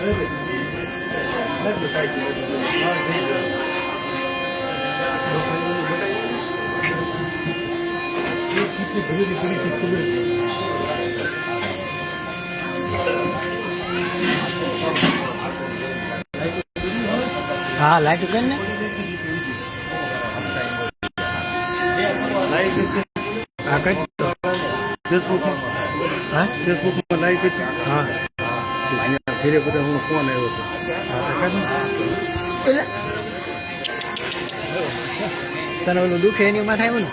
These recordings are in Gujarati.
हाँ लाइट करने फेसबुक हाँ फेसबुक में लाइक है। हाँ धीरे धीरे हूँ फोन आयो तने ओલું દુખે એની માં થાય ને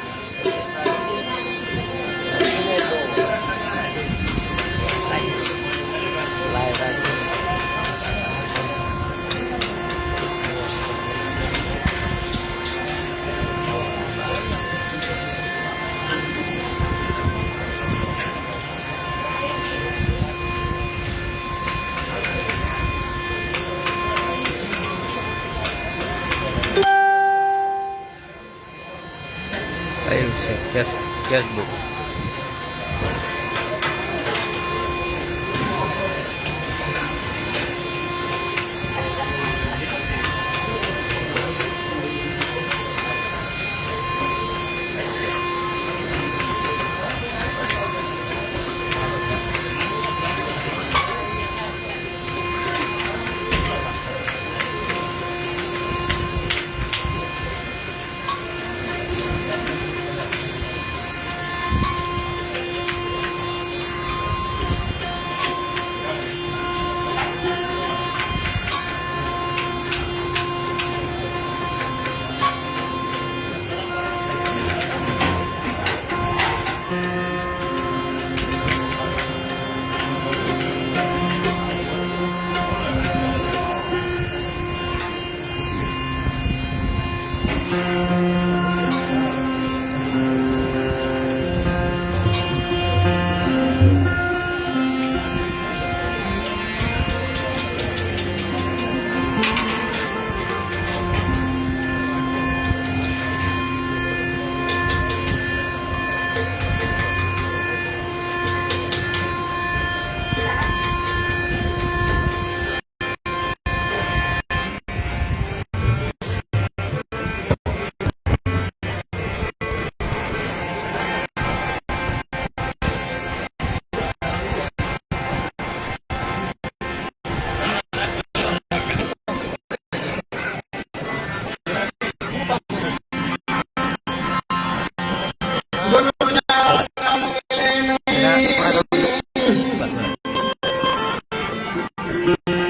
Facebook.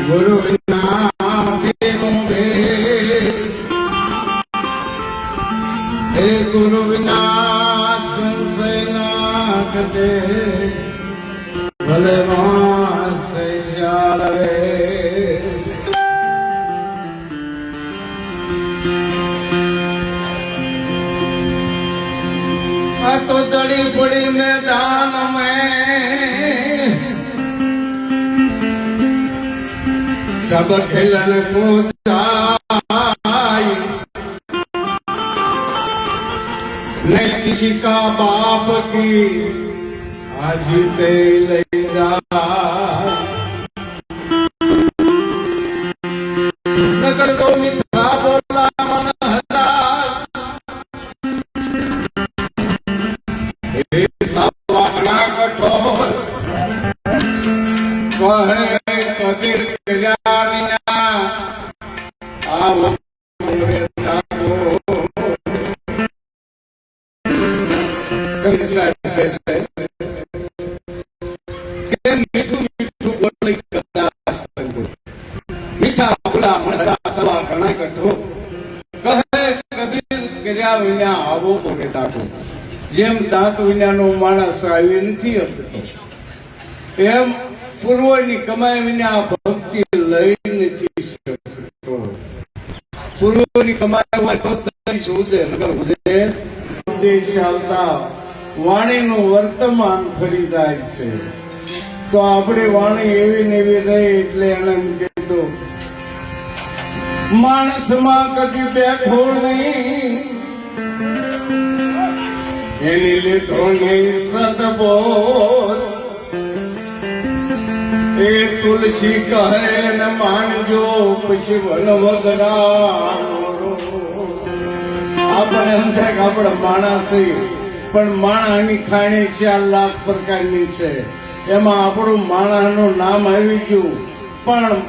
गुरु बिना हे गुरु बिना संशय ना कटे भले से जावे तो दड़ी पड़ी मैदान में सब खिलन को जाई नहीं किसी का बाप की आज ते ले जा नगर को मिठा बोला मन हरा सवाना कठोर कहे कबीर कल्याणिना आओ मेरे ताको के मीठू मीठू बोली कदा मीठा बोला मन सवा घना कठोर कहे कबीर कल्याणिना आओ मेरे ताको જેમ દાંત વિનાનો માણસ આવી નથી એમ પૂર્વની કમાઈ વિના ભક્તિ લઈ નથી શકતો પૂર્વની કમાઈ હોય તો સુજે નગર સુજે ઉપદેશ ચાલતા વાણીનું વર્તમાન ફરી જાય છે તો આપણી વાણી એવી ને એવી રહે એટલે એને એમ કીધું માણસમાં કદી બેઠો નહીં એની લીધો નહીં સદબોધ એ તુલસી કહે ને માનજો પછી વન વગડા આપણે એમ થાય કે આપણે માણસ છીએ, પણ માણસની ખાણી 4 લાખ પ્રકારની છે, એમાં આપણું માણસનું નામ આવી ગયું. પણ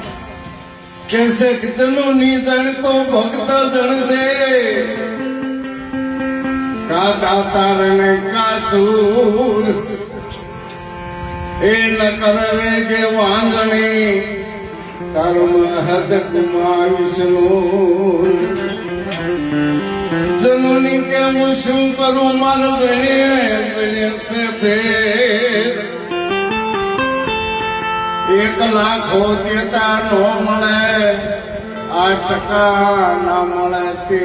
કેસે જનોની જણતો ભક્ત જણશે કા દાતાર ને કા સૂર એ ન કરે જે વાંગણી કર્મ હદ કુમાવીશનું જનોની કે હું શું કરું મારું ગણે છે ફેર 1 લાખો દેતા નો મળે 8% ના મળે તે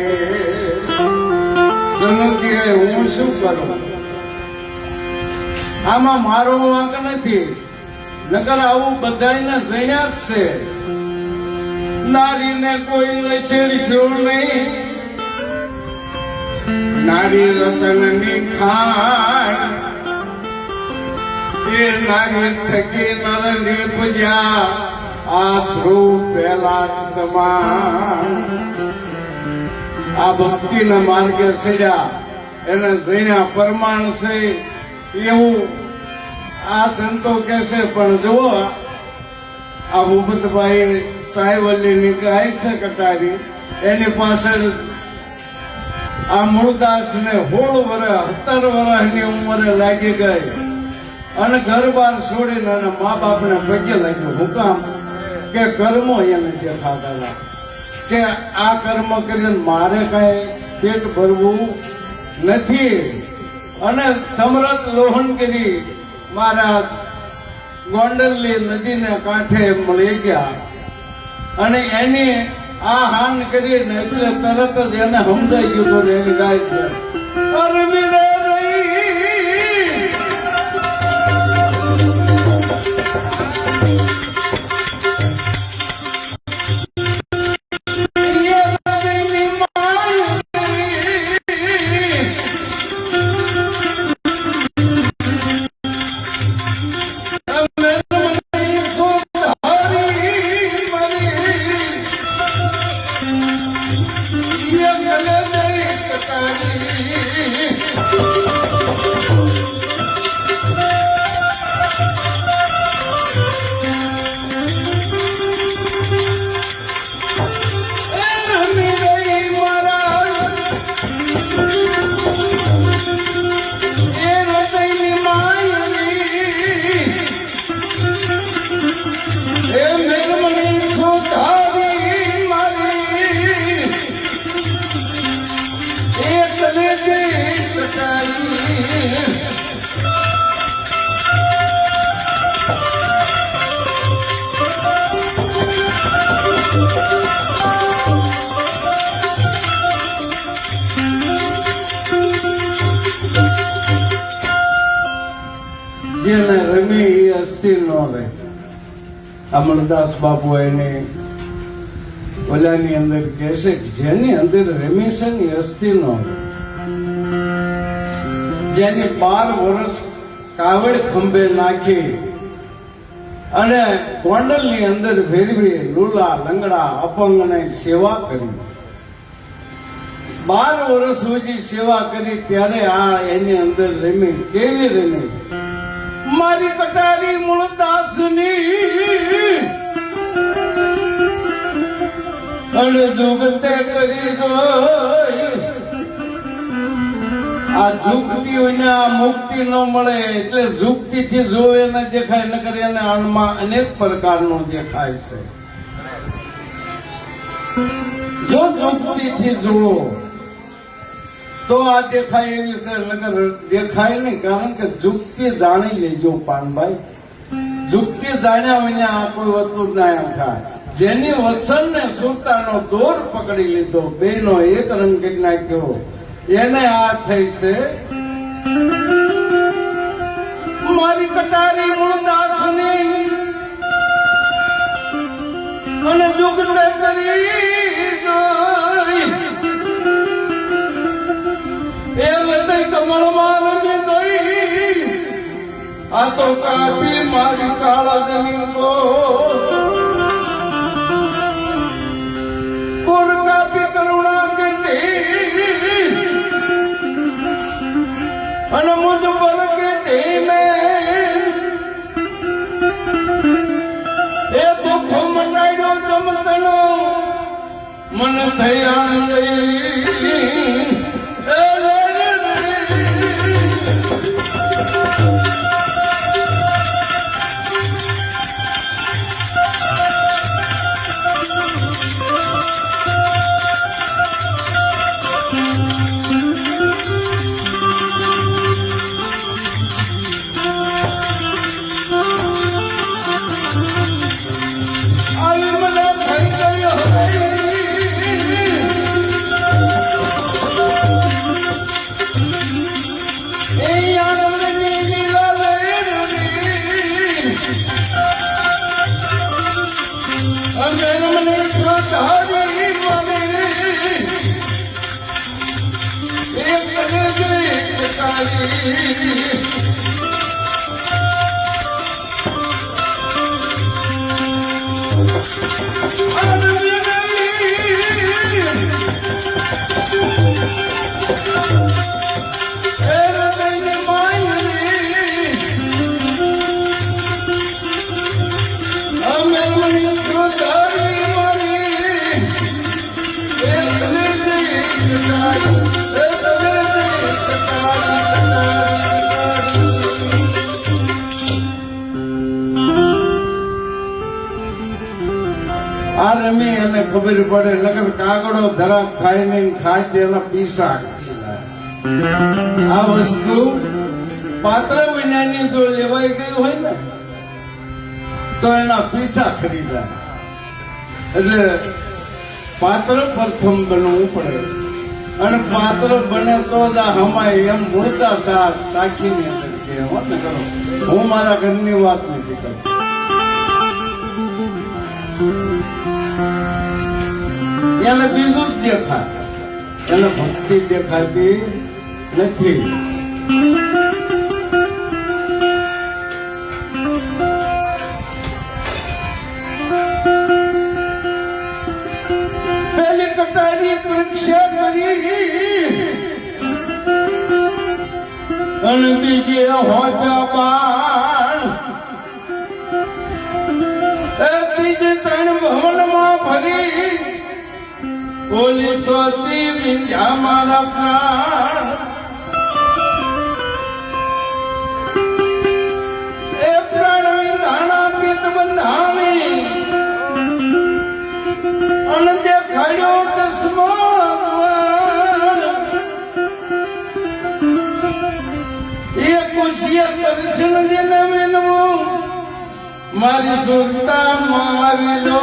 જનો કે હું શું કરું. આમાં મારો વાંક નથી, નકર આવું બધાને જણ્યા જ છે. નારીને કોઈ લછેડશો નહીં, નારી રતનની ખાણ એ નારી થકી નર નીપજ્યા આ ધ્રુવ પહેલા સમાન. આ ભક્તિના માર્ગે સડ્યા એને જણ્યા પરમાણ છે એવું આ સંતો કે છે. પણ જુઓ આ ભૂપતભાઈ સાહેવલ્લીની ગાય છે કટારી, એની પાછળ આ મૂળદાસ ને 16 વર્ષ 17 વર્ષની ઉંમરે લાગી ગઈ અને ઘર બાર છોડીને અને મા બાપને પગે લાગ્યું. હું કામ કે કર્મો એને દેખાતા કે આ કર્મ કરીને મારે કઈ પેટ ભરવું નથી. અને સમરથ લોહનગીરી મહારાજ ગોંડલની નદીને કાંઠે મળી ગયા અને એની આ હાન કરીને એટલે તરત જ એને સમજાઈ ગયું તો એની ગાય છે અરમી રે જેને રમી એ અસ્થિર ન રહે. અમરદાસ બાપુ એને ઓલાની અંદર કહેશે જેની અંદર રમી છે ને અસ્થિર ન રહે. જેને 12 વર્ષ કાવડ ખંભે નાખી અને ગોંડલની અંદર ફેરવી લુલા લંગડા અપંગને સેવા કરી, 12 વર્ષ સુધી સેવા કરી ત્યારે આ એની અંદર રમી કેવી રમી. મારી કટારી મૂળદાસની અને જુગતે કરી જોઈ. આ ઝુકતી હોય આ મુક્તિ ન મળે એટલે ઝુકતી થી જોવે ને દેખાય, ન કરે એને અણમાં અનેક પ્રકારનો દેખાય છે. જો ઝુકતી થી જુઓ તો આ દેખાય એવી છે, નકર દેખાય નહીં. કારણ કે ઝુકતી જાણી લેજો પાનભાઈ, ઝુકતી જાણ્યા વિના આ કોઈ વસ્તુ ના એમ થાય. જેની વસન ને સુરતાનો દોર પકડી લીધો, બેનો એક રંગ કરી નાખ્યો, એને આ થઈ છે મારી કટારી મૂળદાસની અને જુગતે કરી જોઈ. એ હૃદય કમળમાં રમી ગઈ, આ તો કાપી મારી કાળજની તો મન થઈ આનંદ આ રમી અને ખબર પડે નગર કાગડો ધરાક ખાઈ નહીં ખાય તેના પીસા આ વસ્તુ પાત્ર વિનાની જો લેવાઈ ગઈ હોય ને તો એના પીસા ખરીદા એટલે પાત્ર પ્રથમ બનવું પડે અને પાત્ર બને તો જ આ હમાય એમ મૂળતા સાખીની અંદર કહેવાય કરો હું મારા ઘરની વાત નથી કરતો એને બીજું જ દેખાય એને ભક્તિ દેખાતી નથી પેલી કટારી પરીક્ષા કરી અને બીજે હોજા બાણ ત્રીજે ત્રણ ભવનમાં ફરી ઓલી સ્વતી વિંધ્યા મારા પ્રાણ એ પ્રાણ વિંધાણા પિત બંધાણી અને દેખાડ્યો દસમો એ કુશિય દર્શન જેને મેનવું મારી સુરતામાં આવેલો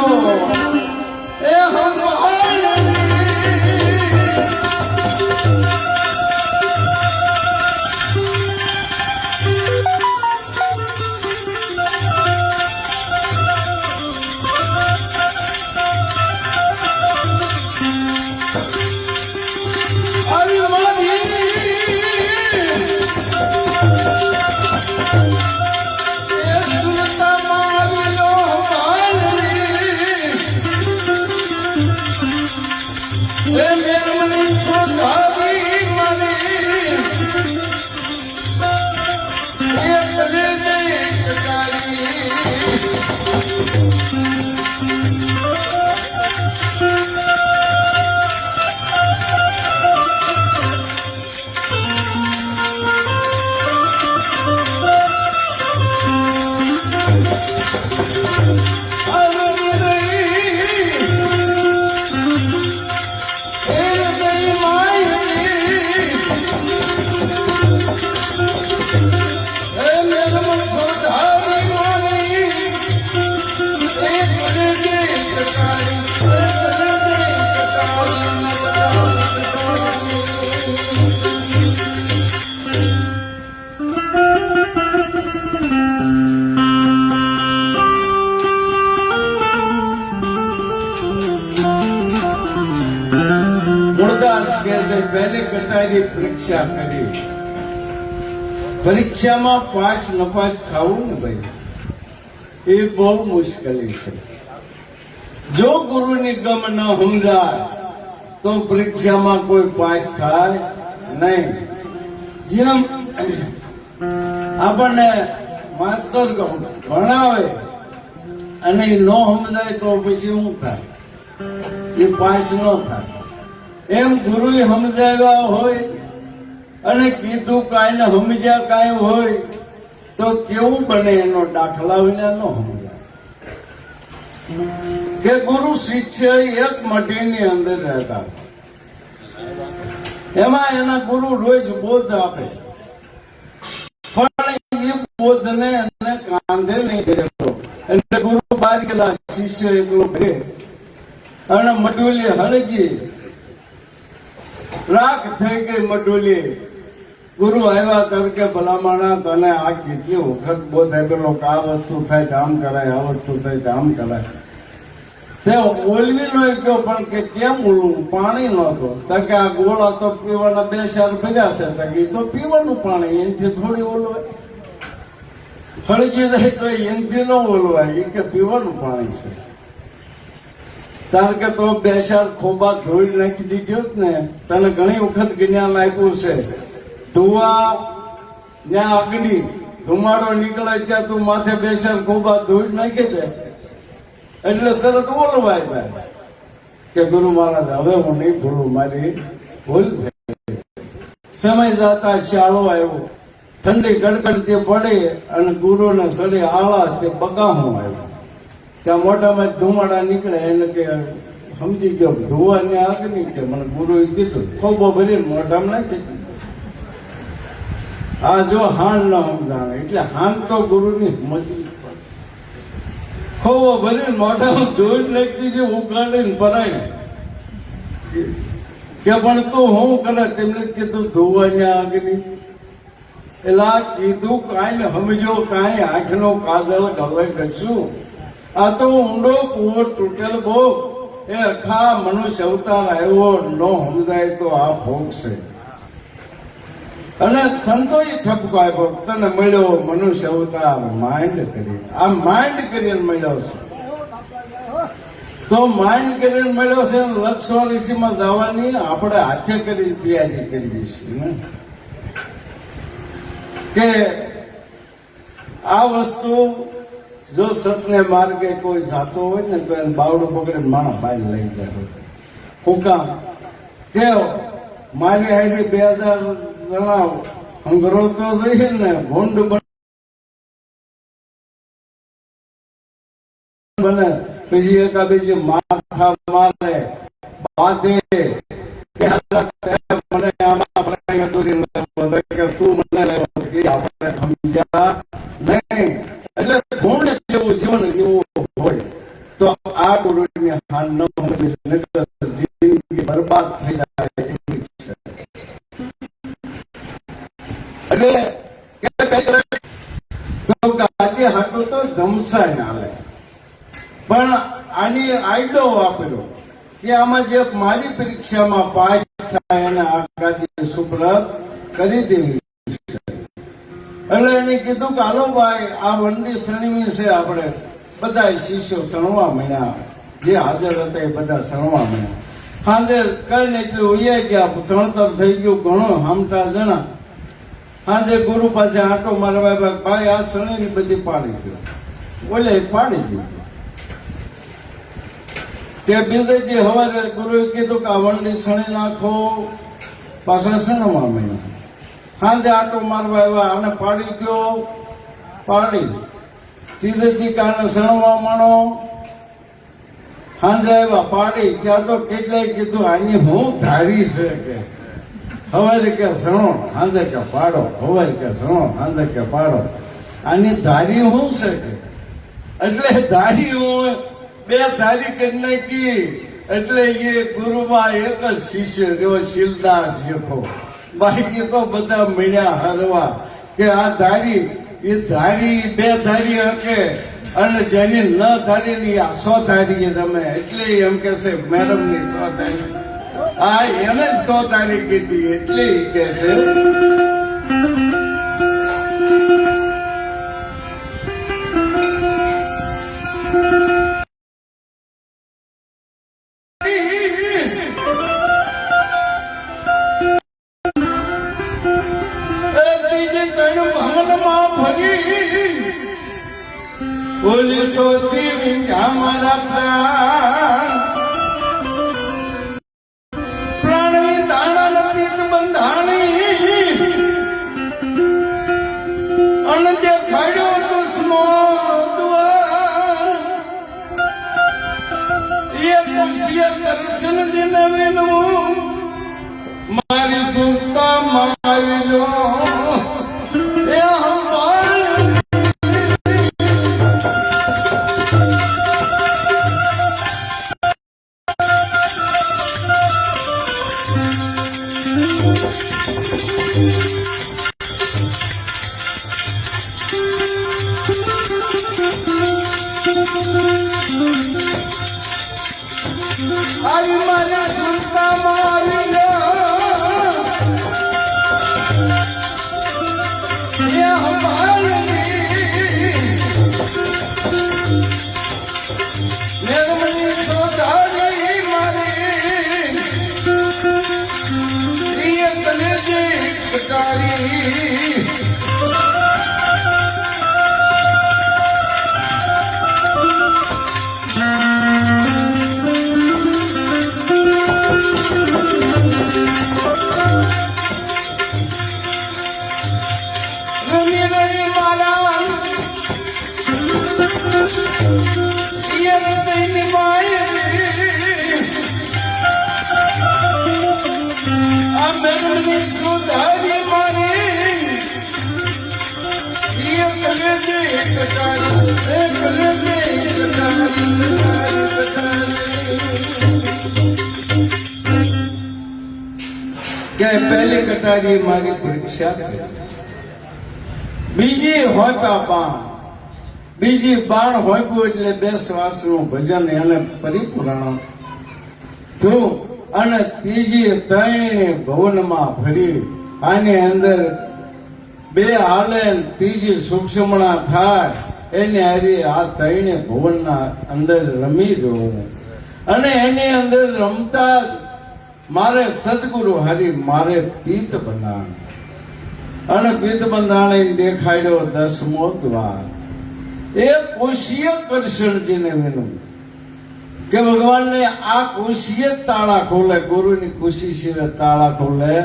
એ पहले कटारी परीक्षा करी परीक्षा में पास नपास थावू ने भाई ये बहुत मुश्किल है जो गुरु ने गम न समझाय तो परीक्षा में कोई पास थाय नहीं જેમ આપણને માસ્ટર ભણાવે અને ન સમજાય તો પછી શું થાય એ પાસ ન થાય. એમ ગુરુએ સમજાવ્યા હોય અને કીધું કાંઈ ને સમજ્યા કાંઈ હોય તો કેવું બને એનો દાખલા વિના ન સમજાય. કે ગુરુ શિષ્ય એક મઢીની અંદર રહેતા, એમાં એના ગુરુ રોજ બોધ આપે, પણ એ બોધને એને કાંધે નહીં કરેલો. એટલે ગુરુ બહાર ગયેલા, શિષ્ય એકલો ઘરે, અને મઢુલી હળગી રાખ થઈ ગઈ. મઢુલી ગુરુ આવ્યા તરીકે ભલામણા તને આ કેટલી વખત બોધ આપેલો કે આ વસ્તુ થાય તો આમ કરાય, આ વસ્તુ થાય તો આમ કરાય. તે બોલવી નો ગયો, પણ કે કેમ બોલવું, પાણી નહોતો. કે આ ગોળા તો પીવાના 2 શાર ભર્યા છે, એ તો પીવાનું પાણી, એનાથી થોડી ઓલવાય. હળગી જાય તો એનાથી ન ઓલવાય, એ કે પીવાનું પાણી છે. તાર કે તો 2 શાર ખોબા ધોઈ નાખી દીધો ને, તને ઘણી વખત જ્ઞાન આપ્યું છે. ધુવા ત્યાં અગ્નિ ધુમાડો નીકળે ત્યાં તું માથે 2 શાર ખોબા ધોઈ નાખી દે એટલે તરત ઓલવાય જાય કે ગુરુ મહારાજ હવે હું નહીં ભૂલું, મારી ભૂલ થઈ. સમય જતા શાળો આવ્યો, ઠંડી ગડગડતી પડે અને ગુરુને સડે આળા, તે બગામું આવ્યો. ત્યાં મોઢામાં ધુમાડા નીકળે, એને કે સમજી ગયો ધુવાની અગ્નિ, કે મને ગુરુએ કીધું ખોબો ભરીને મોઢામાં નાખી દીધું. આ જો હાન ન સમજાવે એટલે હાન તો ગુરુની સમજવી. ખોવો ભરીને મોઢામાં ધોઈ નાખી દીધી, ઉકાળીને ભરાય કે પણ તું હું કરે, તેમને કીધું ધોવાની અગ્નિ. એટલે આ કીધું કાંઈ ને સમજો કાંઈ, આંખનો કાજલ ગવે કશું. આ તો ઊંડો કુવો તૂટેલ બહુ, એ અખા મનુષ્ય અવતાર આવ્યો ન સમજાય તો આ ભોગ છે. અને સંતોએ ઠપકો આપ્યો, તને મળ્યો મનુષ્ય અવતાર માઇન્ડ કરી. આ માઇન્ડ કરીને મળ્યો છે, તો માઇન્ડ કરીને મળ્યો છે. લક્ષ ઋષિમાં જવાની આપણે હાથે કરી તૈયારી કરી છે ને, કે આ વસ્તુ જો સતને માર્ગે કોઈ જાતો હોય ને તો એને બાવડું પકડે માણસ બહાર લઈ જાય. હું કામ કે મારી હારી 2000 જણા હંગરો તો જોઈએ ને, ભૂંડ બને, બીજી એકા બીજી માથા મારે બાંધે મને આમાં તું મને આપણે સમજ્યા નહીં. એટલે ભૂંડ જેવું જીવન જેવું હોય તો આ ગુરુની હાન ન સમજી જિંદગી બરબાદ થઈ જાય. એટલે આજે હાટું તો જમસાય ના લે, પણ આની આઈડો વાપર્યો કે આમાં જે મારી પરીક્ષામાં પાસ થાય એને આગાદી સુપ્રત કરી દેવી. એટલે એને કીધું કે હાલો ભાઈ આ વંડી સણીમી છે, આપણે બધા શિષ્યો સણવા માંડ્યા, જે હાજર હતા એ બધા સણવા માંડ્યા. હાજે કઈ ને એટલે ઉયા ગયા, સણતર થઈ ગયું ઘણું હામટા જણા. હાજે ગુરુ પાસે આંટો મારવા, ભાઈ આ સણી બધી પાડી ગયો, બોલે પાડી દીધી. તે બીજે હવારે ગુરુએ કીધું કે આ વંડી સણી નાખો, પાછા સણવા માંડ્યા. હાજે આંટો મારવા આવ્યા, આને પાડી ગયો, પાડી. ત્રીજે કારણે સણવા માંડો, હાજે આવ્યા, પાડી. ત્યાં તો કેટલાય કીધું આની હું ધારી છે, કે હવારે કે સણો, હાજે કે પાડો, હવારે કે સણો, હાજે કે પાડો. આની ધારી હું છે કે, એટલે ધારી હું 2 ધારી કરી નાખી. એટલે એ ગુરુમાં એક જ શિષ્ય રહ્યો, શીલદાસ જેઠો. બાકી તો બધા મળ્યા હરવા કે આ ધારી, એ ધારી 2 ધારી હકે, અને જેની ન ધારી ની આ 100 ધારી રમે. એટલે એમ કે છે મેડમ ની 100 ધારી, આ એને 100 ધારી કીધી. એટલે એ કે છે બોલી સોતી મારા પ્રાણ કુશીય દર્શન દિન વિનવું મારી સુરતામાં આવી જો એ હંભાળ आई मारा सुनता मारिया ये हमारी निर्मली तो दारी मारी ये कलेजे कटारी કે પહેલી કટારી મારી પરીક્ષા બીજી હોતા બાણ બીજી બાણ હોપ્યું એટલે બે શ્વાસનું ભજન એને પરિપૂર્ણ થયું અને ત્રીજી ત્રણે ભવનમાં ફરી આની અંદર બે હાલે ત્રીજી સૂક્ષ્મણા થાય એને હારી આ ત્રણે ભવનના અંદર રમી રહ્યો અને એની અંદર રમતા મારે સદગુરુ હરી મારે પીત બંધાણ અને પીત બંધાણે દેખાડ્યો 10મો દ્વાર એ કોશીય કરશનજીને વિનું કે ભગવાનને આ કોશીય તાળા ખોલે ગુરુની ખુશી સિવાય તાળા ખોલે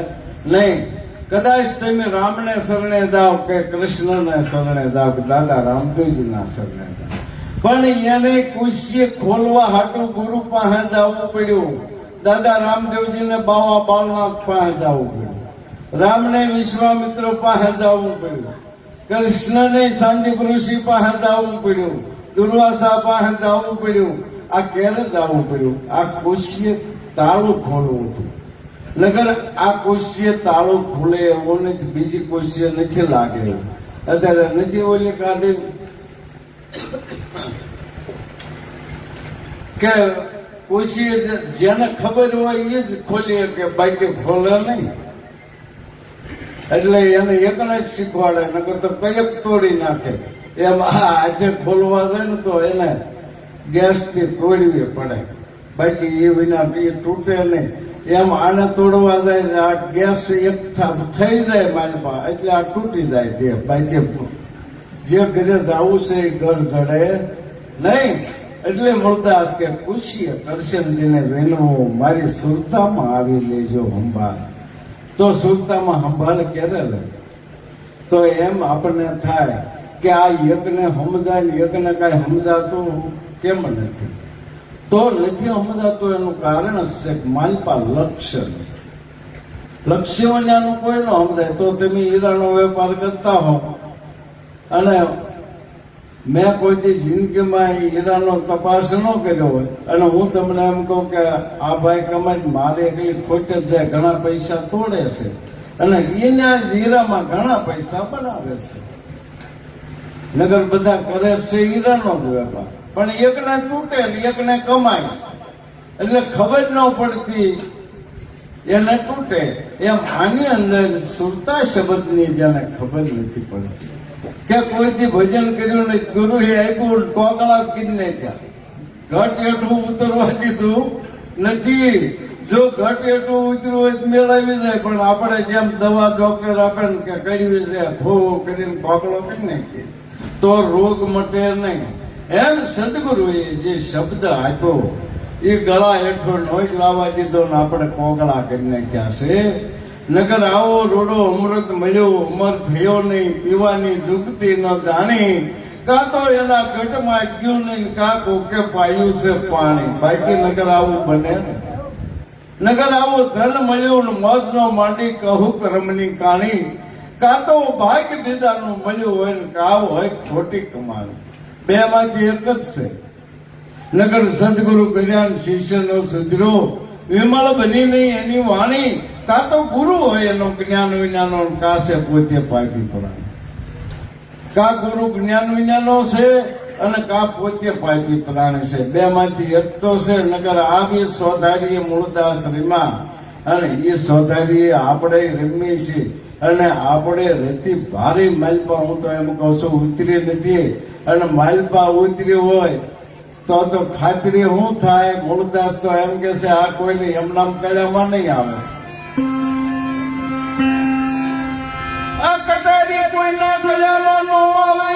નહીં કદાચ તમે રામને શરણે જાઓ કે કૃષ્ણને શરણે જાઓ કે દાદા રામદેવજીના શરણે જાઓ પણ એને કોશીય ખોલવા હાટું ગુરુ પાસે જવું પડ્યું દાદા રામદેવજીને બાવા બાળનાથ પાસે જવું પડ્યું રામને વિશ્વામિત્ર પાસે જવું પડ્યું કૃષ્ણને સાંદીપ ઋષિ પાસે જવું પડ્યું દુર્વાસા પાસે જવું પડ્યું આ ક્યારે જવું પડ્યું આ કોશીય તાળું ખોલવું હતું નગર આ કોશીય તાળું ખુલે એવો નથી બીજી કોશીય નથી લાગે અત્યારે નથી ઓલી કાઢી કે કોશીય જેને ખબર હોય એ જ ખોલીએ કે બાકી ખોલે નહીં એટલે એને એકને જ શીખવાડે નકર તો કયક તોડી નાખે એમ આજે ખોલવા જાય ને તો એને ગેસ થી તોડવી પડે બાકી એ વિના એ તૂટે નહીં એમ આને તોડવા જાય આ ગેસ એક થઈ જાય માલમાં એટલે આ તૂટી જાય તે બાકી જે ઘરે જવું છે એ ઘર જડે નહીં એટલે મળદાસ કે પૂછીએ કરશનજીને વેનવું મારી સુરતામાં આવી લેજો સંભાળ તો સુરતામાં સંભાળ ક્યારે લે તો એમ આપણને થાય કે આ યજ્ઞને સમજાય ને યજ્ઞને કઈ સમજાતું કેમ નથી તો નથી સમજાતું એનું કારણ છે કે માલપા લક્ષ્ય નથી લક્ષ્ય વન્યાનું કોઈ ન સમજાય તો તમે હીરાનો વેપાર કરતા હો અને મેં કોઈ જિંદગીમાં હીરાનો તપાસ ન કર્યો હોય અને હું તમને એમ કહું કે આ ભાઈ કમાઈ મારે એકલી ખોટ જ જાય ઘણા પૈસા તોડે છે અને એના હીરામાં ઘણા પૈસા બનાવે છે નગર બધા કરે છે હીરાનો જ વેપાર પણ એકને તૂટે એકને કમાય છે એટલે ખબર ન પડતી એને તૂટે એમ આની અંદર સુરતા શબ્દની જેને ખબર નથી પડતી કે કોઈથી ભજન કર્યું ને ગુરુએ આપ્યું ટોકળા કરી નાખ્યા ઘટ હેઠું ઉતરવા દીધું નથી જો ઘટ હેઠું ઉતરવું હોય તો મેળવી જાય પણ આપણે જેમ દવા ડોક્ટર આપે ને કે કરવી છે થો કરીને ટોકળો કરી નાખીએ તો રોગ મટે નહીં એમ સદગુરુએ જે શબ્દ આપ્યો એ ગળા હેઠો નોજ લાવવા દીધો ને આપણે કોગળા કરી નાખ્યા છે નગર આવો રોડો અમૃત મળ્યો અમર થયો નહીં પીવાની જુગતી ન જાણી કાં તો એના ઘટમાં ગયું નહીં, કાં કોકે પાયું છે પાણી. બાકી નગર આવું બને ને. નગર આવું ધન મળ્યું ને મોજ નો માંડી કહું કરમની કાણી. કાં તો ભાગ્ય દીદાનું મળ્યું હોય ને કાવ હોય ખોટી કમાણી. બે માંથી એક જ છે. નગર સદગુરુ કર્યા શિષ્યનો સુધરો, વિમળ બની નહીં એની વાણી. કાં તો ગુરુ હોય એનો જ્ઞાન વિજ્ઞાનો, કાશે પોતે પાકી પડાય. કા ગુરુ જ્ઞાન વિજ્ઞાનો છે અને કા પોતે પાકી પ્રાણી છે. બે માંથી એક તો છે. નગર આવી સોધારીએ મૂળદાસરીમાં, અને એ સોધારીએ આપણે રમીએ છીએ, અને આપણે રેતી ભારી માલપા, હું તો એમ કહું છું, ઉતરી નથી. અને માલપા ઉતરી હોય તો ખાતરી શું થાય? મૂળદાસ તો એમ કે છે આ કોઈની એમનામ કળામાં નહીં આવે. આ કટારી કોઈના કળામાં ન આવે.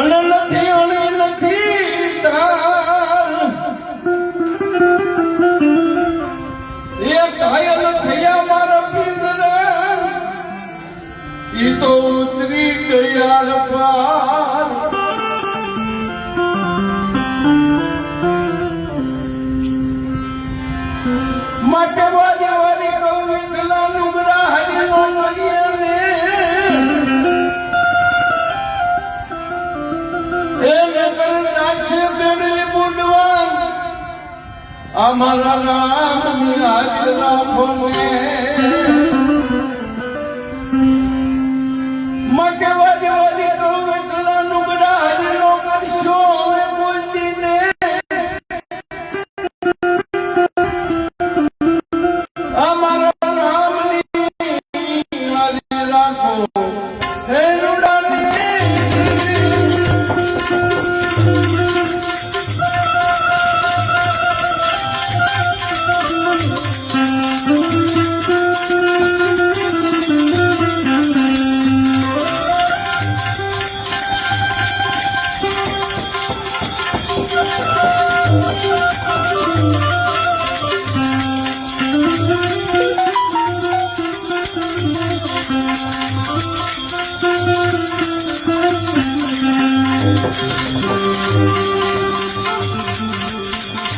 અને નથી અને નથી તાર એ ઘાયલ થયા મારા પિંજરા, ઈ તો ઉતરી ગયા પાર. માટે વાજે વારી કહું વિઠલા નુગરા હરિનો મરીએ ને, એને કરે જાશે બેડલી બુડવા. અમારા રામની હાજર રાખો ને. માટે વાજે વારી કહું વિઠલા નુગરા હરિનો કરશો હવે કોઈ દીને. અમારા રામની હાજર રાખો હે રૂડાને.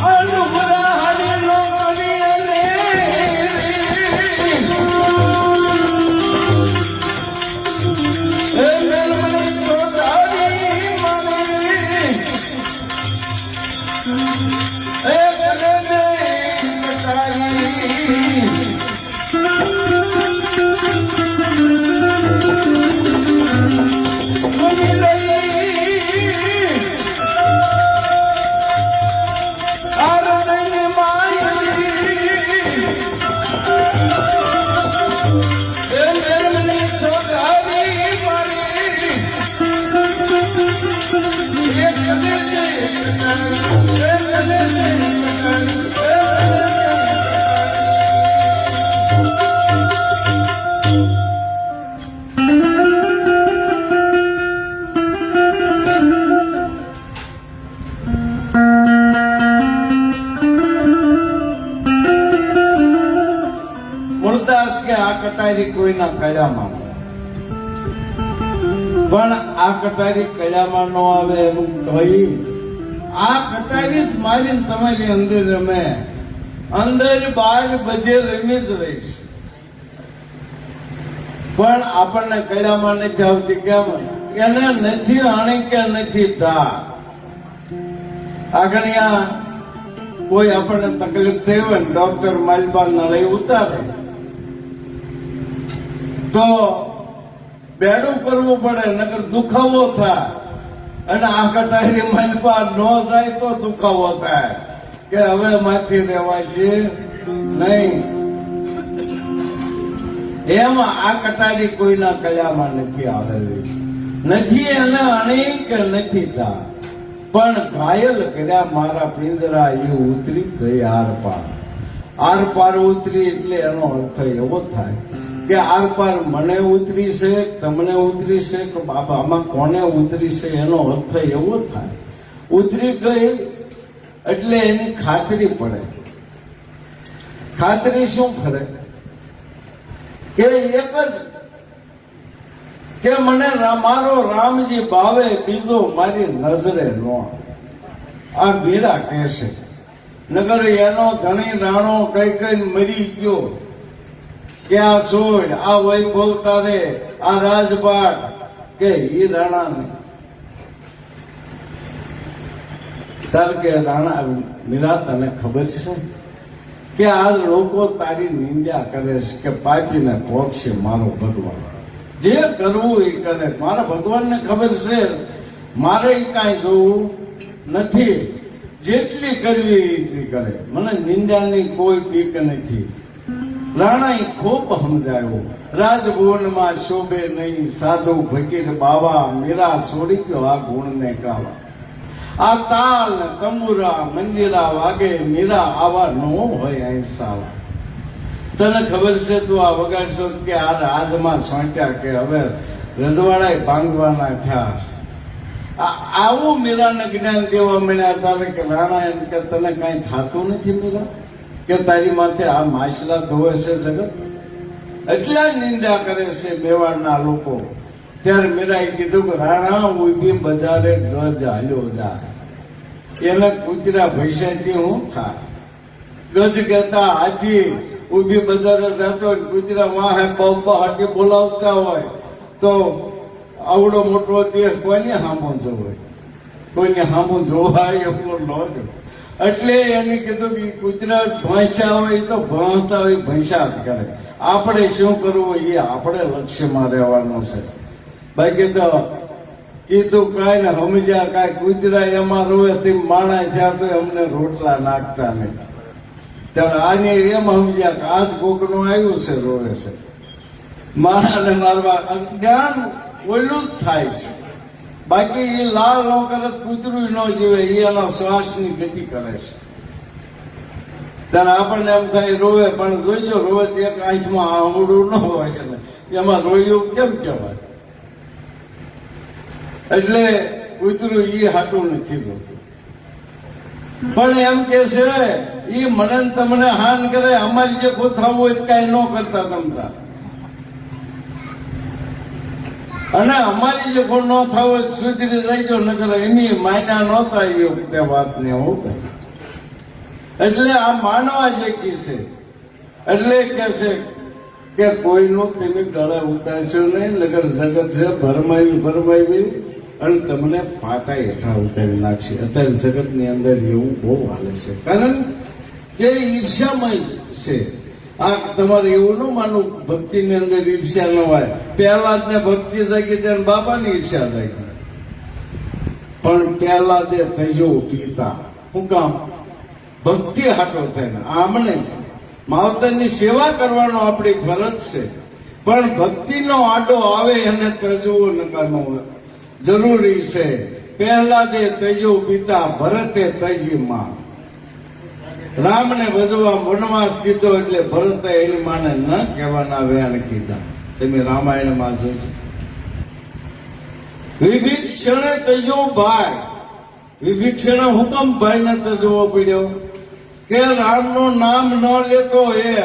અનુભરા હરિનો કરીએ રે. એ મેલમની સોધારી મને, એ ભલે ને કટારી. મની લઈ આરને મારી, એ મેલમની સોધારી મારી. એ કદે છે એ કદે છે. મૂળદાસ કે આ કટારી કોઈના કળામાં, પણ આ કટારી કળામાં ન આવે એવું કહી આ કટારી જ મારીને તમારી અંદર રમે. અંદર બહાર બધે રમી જ રહીશ, પણ આપણને કળામાં નથી આવતી. કેમ? એને નથી આણી કે નથી થા. આગળિયા કોઈ આપણને તકલીફ થઈ હોય ને ડોક્ટર માલબાન ના લઈ ઉતારે તો બેડું કરવું પડે, નકર દુખાવો થાય. અને આ કટારી માલબાન ન જાય તો દુખાવો થાય કે હવે માથી રહેવાશે નહીં. એમ આ કટારી કોઈના કળામાં નથી આવેલી. નથી એને અણી કે નથી થા, પણ ઘાયલ કર્યા મારા પિંજરા એ ઉતરી ગઈ આર પાર. આર પાર ઉતરી એટલે એનો અર્થ એવો થાય કે આર પાર મને ઉતરી છે, તમને ઉતરી છે કે બાબા આમાં કોને ઉતરી છે, એનો અર્થ એવો થાય. ઉતરી ગઈ એટલે એની ખાતરી પડે. ખાતરી શું ફરે કે એક જ કે મને મારો રામજી ભાવે બીજો મારી નજરે નો આ મીરા કહેશે. નગર એનો ધણી રાણો કઈ કઈ મરી ગયો કે આ સોળ આ વૈભવ તારે આ રાજપાટ કે ઈ રાણા ને તાર કે રાણા મીરા તને ખબર છે કે આ લોકો તારી નિંદા કરે છે કે પાપીને પોગશે મારો ભગવાન. જે કરવું એ કરે. મારા ભગવાનને ખબર છે મારે કાંઈ જોવું નથી. જેટલી કરવી એટલી કરે. મને નિંદાની કોઈ બીક નથી. રાણાએ ખૂબ સમજાયો. રાજભવનમાં શોભે નહીં સાધુ ફકીર બાવા. મીરા છોડી ગયો આ ગુણને કાવા. આ તાલ ને તંબુરા મંજીરા વાગે મીરા આવા નો હોય અહીં સાવા. તને ખબર છે તું આ વગાડશો કે આ રાજમાં સોંટ્યા કે હવે રજવાડા ભાંગવાના થયા. આવું મીરાને જ્ઞાન દેવા મળ્યા તારે કે રાણા એમ કે તને કઈ થતું નથી મીરા કે તારી માથે આ માછલા ધોવે છે જગત એટલા નિંદા કરે છે મેવાડના લોકો. ત્યારે મીરાએ કીધું કે રાણા ઉભી બજારે ગજ હાલ્યો જા. એને કૂતરા ભૈસાથી હું થાય. ગજ કહેતા હાથી ઉભી બજારે જતો કૂતરા વાહે હાથી બોલાવતા હોય તો આવડો મોટો દેહ કોઈને સામો જોવે. કોઈને સામો જોવાય એવું ન જો. એટલે એને કીધું કે કૂતરા ભૈંસા હોય તો ભણતા હોય ભૈંસા જ કરે. આપણે શું કરવું એ આપણે લક્ષ્યમાં રહેવાનું છે. બાકી તો કીધું કાંઈ ને સમજ્યા કાંઈ કૂતરા એમાં રોવે તે માણા થયા તો અમને રોટલા નાખતા નથી. ત્યારે આને એમ સમજ્યા કે આજ કોકનું આવ્યું છે રોવે છે. માણાને મારવા જ્ઞાન ઓલું જ થાય છે. બાકી એ લાલ ન કરે કૂતરું ન જીવે. એ એનો શ્વાસની ગતિ કરે છે. ત્યારે આપણને એમ થાય રોવે પણ જોઈજો રોવે એક આંખમાં આંગળું ન હોય એમાં રોયું કેમ કહેવાય. એટલે કૂતરું ઈ હાટું નથી રોતું. પણ એમ કે છે ઈ મને તમને હાન કરે. અમારી જે કોથાવું હોય કઈ ન કરતા તમતા. અને અમારી જે કોઈ ન થાવ હોય સુધરી જાય નકર એની માયના નહોતા એ વખતે વાત ને હું. એટલે આ માનવા જે કી છે એટલે કે છે કે કોઈનું તમે ગળે ઉતારશો નહીં. નગર જગત છે ભરમાવી અને તમને પાટા હેઠા ઉતારી નાખશે. અત્યારે જગતની અંદર એવું બહુ હાલે છે. કારણ કે ઈર્ષ્યામય છે. આ તમારે એવું ન માનવું ભક્તિની અંદર ઈર્ષ્યા ન હોય. પહેલા જ ને ભક્તિ જાગી તેને બાપાની ઈર્ષ્યા જાગી. પણ પહેલા દે થજો પિતા. શું કામ? ભક્તિ હાટો થઈને આમને માવતરની સેવા કરવાનો આપણી ફરજ છે. પણ ભક્તિનો આડો આવે એને તજવો નકામો જરૂરી છે. પહેલા દે તજો પિતા ભરતે તજી માં. રામને ભજવા વનવાસ દીધો એટલે ભરતે એની માને ન કહેવાના વેણ કીધા. તમે રામાયણમાં જોજો. વિભીક્ષણે તજો ભાઈ. વિભીક્ષણે હુકમ ભાઈ ને તજવો પડ્યો કે રામનું નામ ન લેતો એ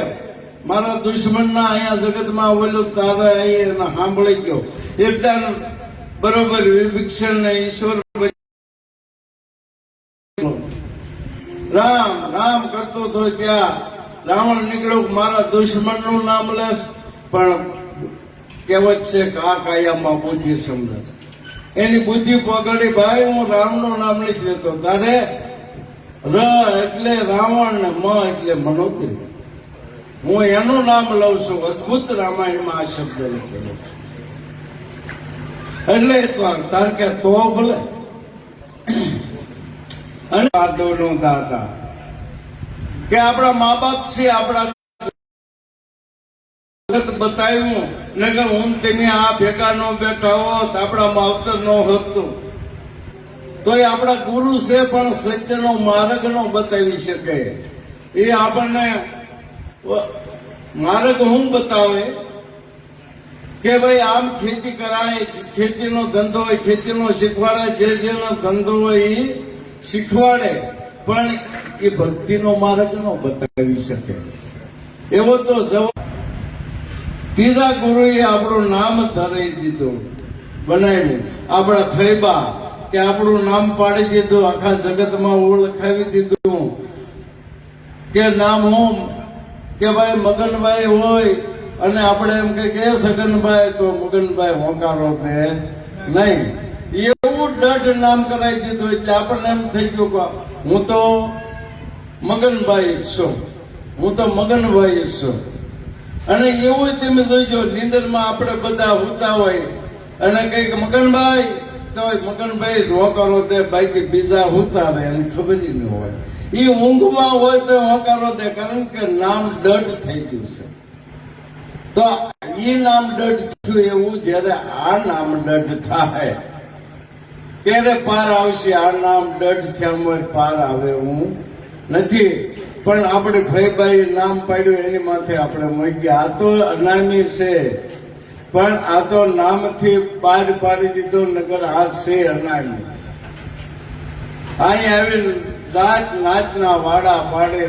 મારા દુશ્મનના અહીંયા જગતમાં ઓલું તારે અહીંયા સાંભળી ગયો. એકદમ બરોબર વિભીક્ષણ ને ઈશ્વર રામ રામ કરતો હતો ત્યાં રાવણ નીકળ્યો મારા દુશ્મન નું નામ લેશ. પણ કહેવત છે કે આ કાયામાં બુદ્ધિ સમજે. એની બુદ્ધિ પકડી ભાઈ હું રામનું નામ નથી લેતો. તારે ર એટલે રાવણ ને મ એટલે મનોદરી. હું એનું નામ લઉં છું. અદભુત રામાયણમાં આ શબ્દ લખેલો છે. એટલે તાર કે તો ભલે. અને નું દાતા કે આપણા મા બાપ છે. આપણા બતાવ્યું નગર હું તેને આ ભેગા નો બેઠા હોત આપણા માવતર નો હતો તોય આપણા ગુરુ છે. પણ સત્યનો માર્ગ નો બતાવી શકે. એ આપણને માર્ગ હું બતાવે કે ભાઈ આમ ખેતી કરાય. ખેતીનો ધંધો હોય ખેતીનો શીખવાડે. જેનો ધંધો હોય એ શીખવાડે. પણ એ ભક્તિનો માર્ગ નો બતાવી શકે. એવો તો જવાબ ત્રીજા ગુરુએ આપણું નામ ધરી દીધું, બનાવ્યું. આપણા ફૈબા કે આપણું નામ પાડી દીધું, આખા જગતમાં ઓળખાવી દીધું કે નામ હોમ કે ભાઈ મગનભાઈ હોય અને આપણે એમ કે સગનભાઈ તો મગનભાઈ હોંકારો દે નહીં, એવું દઢ નામ કરાવી દીધું. એટલે આપણને એમ થઈ ગયું કે હું તો મગનભાઈ છું, હું તો મગનભાઈ છું. અને એવું તમે જોઈજો, નીંદરમાં આપણે બધા હોતા હોય અને કઈક મગનભાઈ તો મગનભાઈ જ હોંકારો દે, બાકી બીજા હોતા રહે અને ખબર જ ન હોય. એ ઊંઘમાં હોય તો હોંકારો દે, કારણ કે નામ દઢ થઈ ગયું છે. તો એ નામ દઢ થયું એવું જયારે આ નામ દઢ થાય ત્યારે પાર આવશે. આ નામ દઢ થયા પાર આવે એવું નથી. પણ આપણે ભાઈ નામ પાડ્યું એની માથે આપણે મૂકી. આ તો અનામી છે, પણ આ તો નામથી પાર પાડી દીધો, નગર આ છે અનામી. અહીં આવી જાત નાચના વાડા પાડે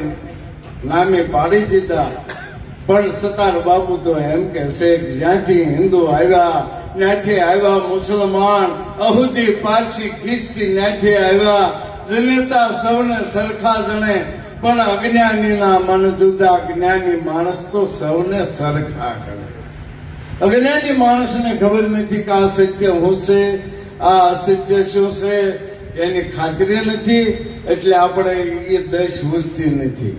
નામે પાડી દીધા. પણ સતાર બાબુ તો એમ કે છે જ્યાંથી હિન્દુ આવ્યા ત્યાંથી આવ્યા મુસલમાન, અહુદી પારસી ખ્રિસ્તી ત્યાંથી આવ્યા. જનેતા સૌને સરખા જણે, પણ અજ્ઞાનીના મન જુદા, જ્ઞાની માણસ તો સૌને સરખા કરે. અજ્ઞાની માણસને ખબર નથી કે આ સત્ય શું છે, આ અસત્ય શું છે, એની ખાતરી નથી. એટલે આપણે એ દશ પૂછતી નથી.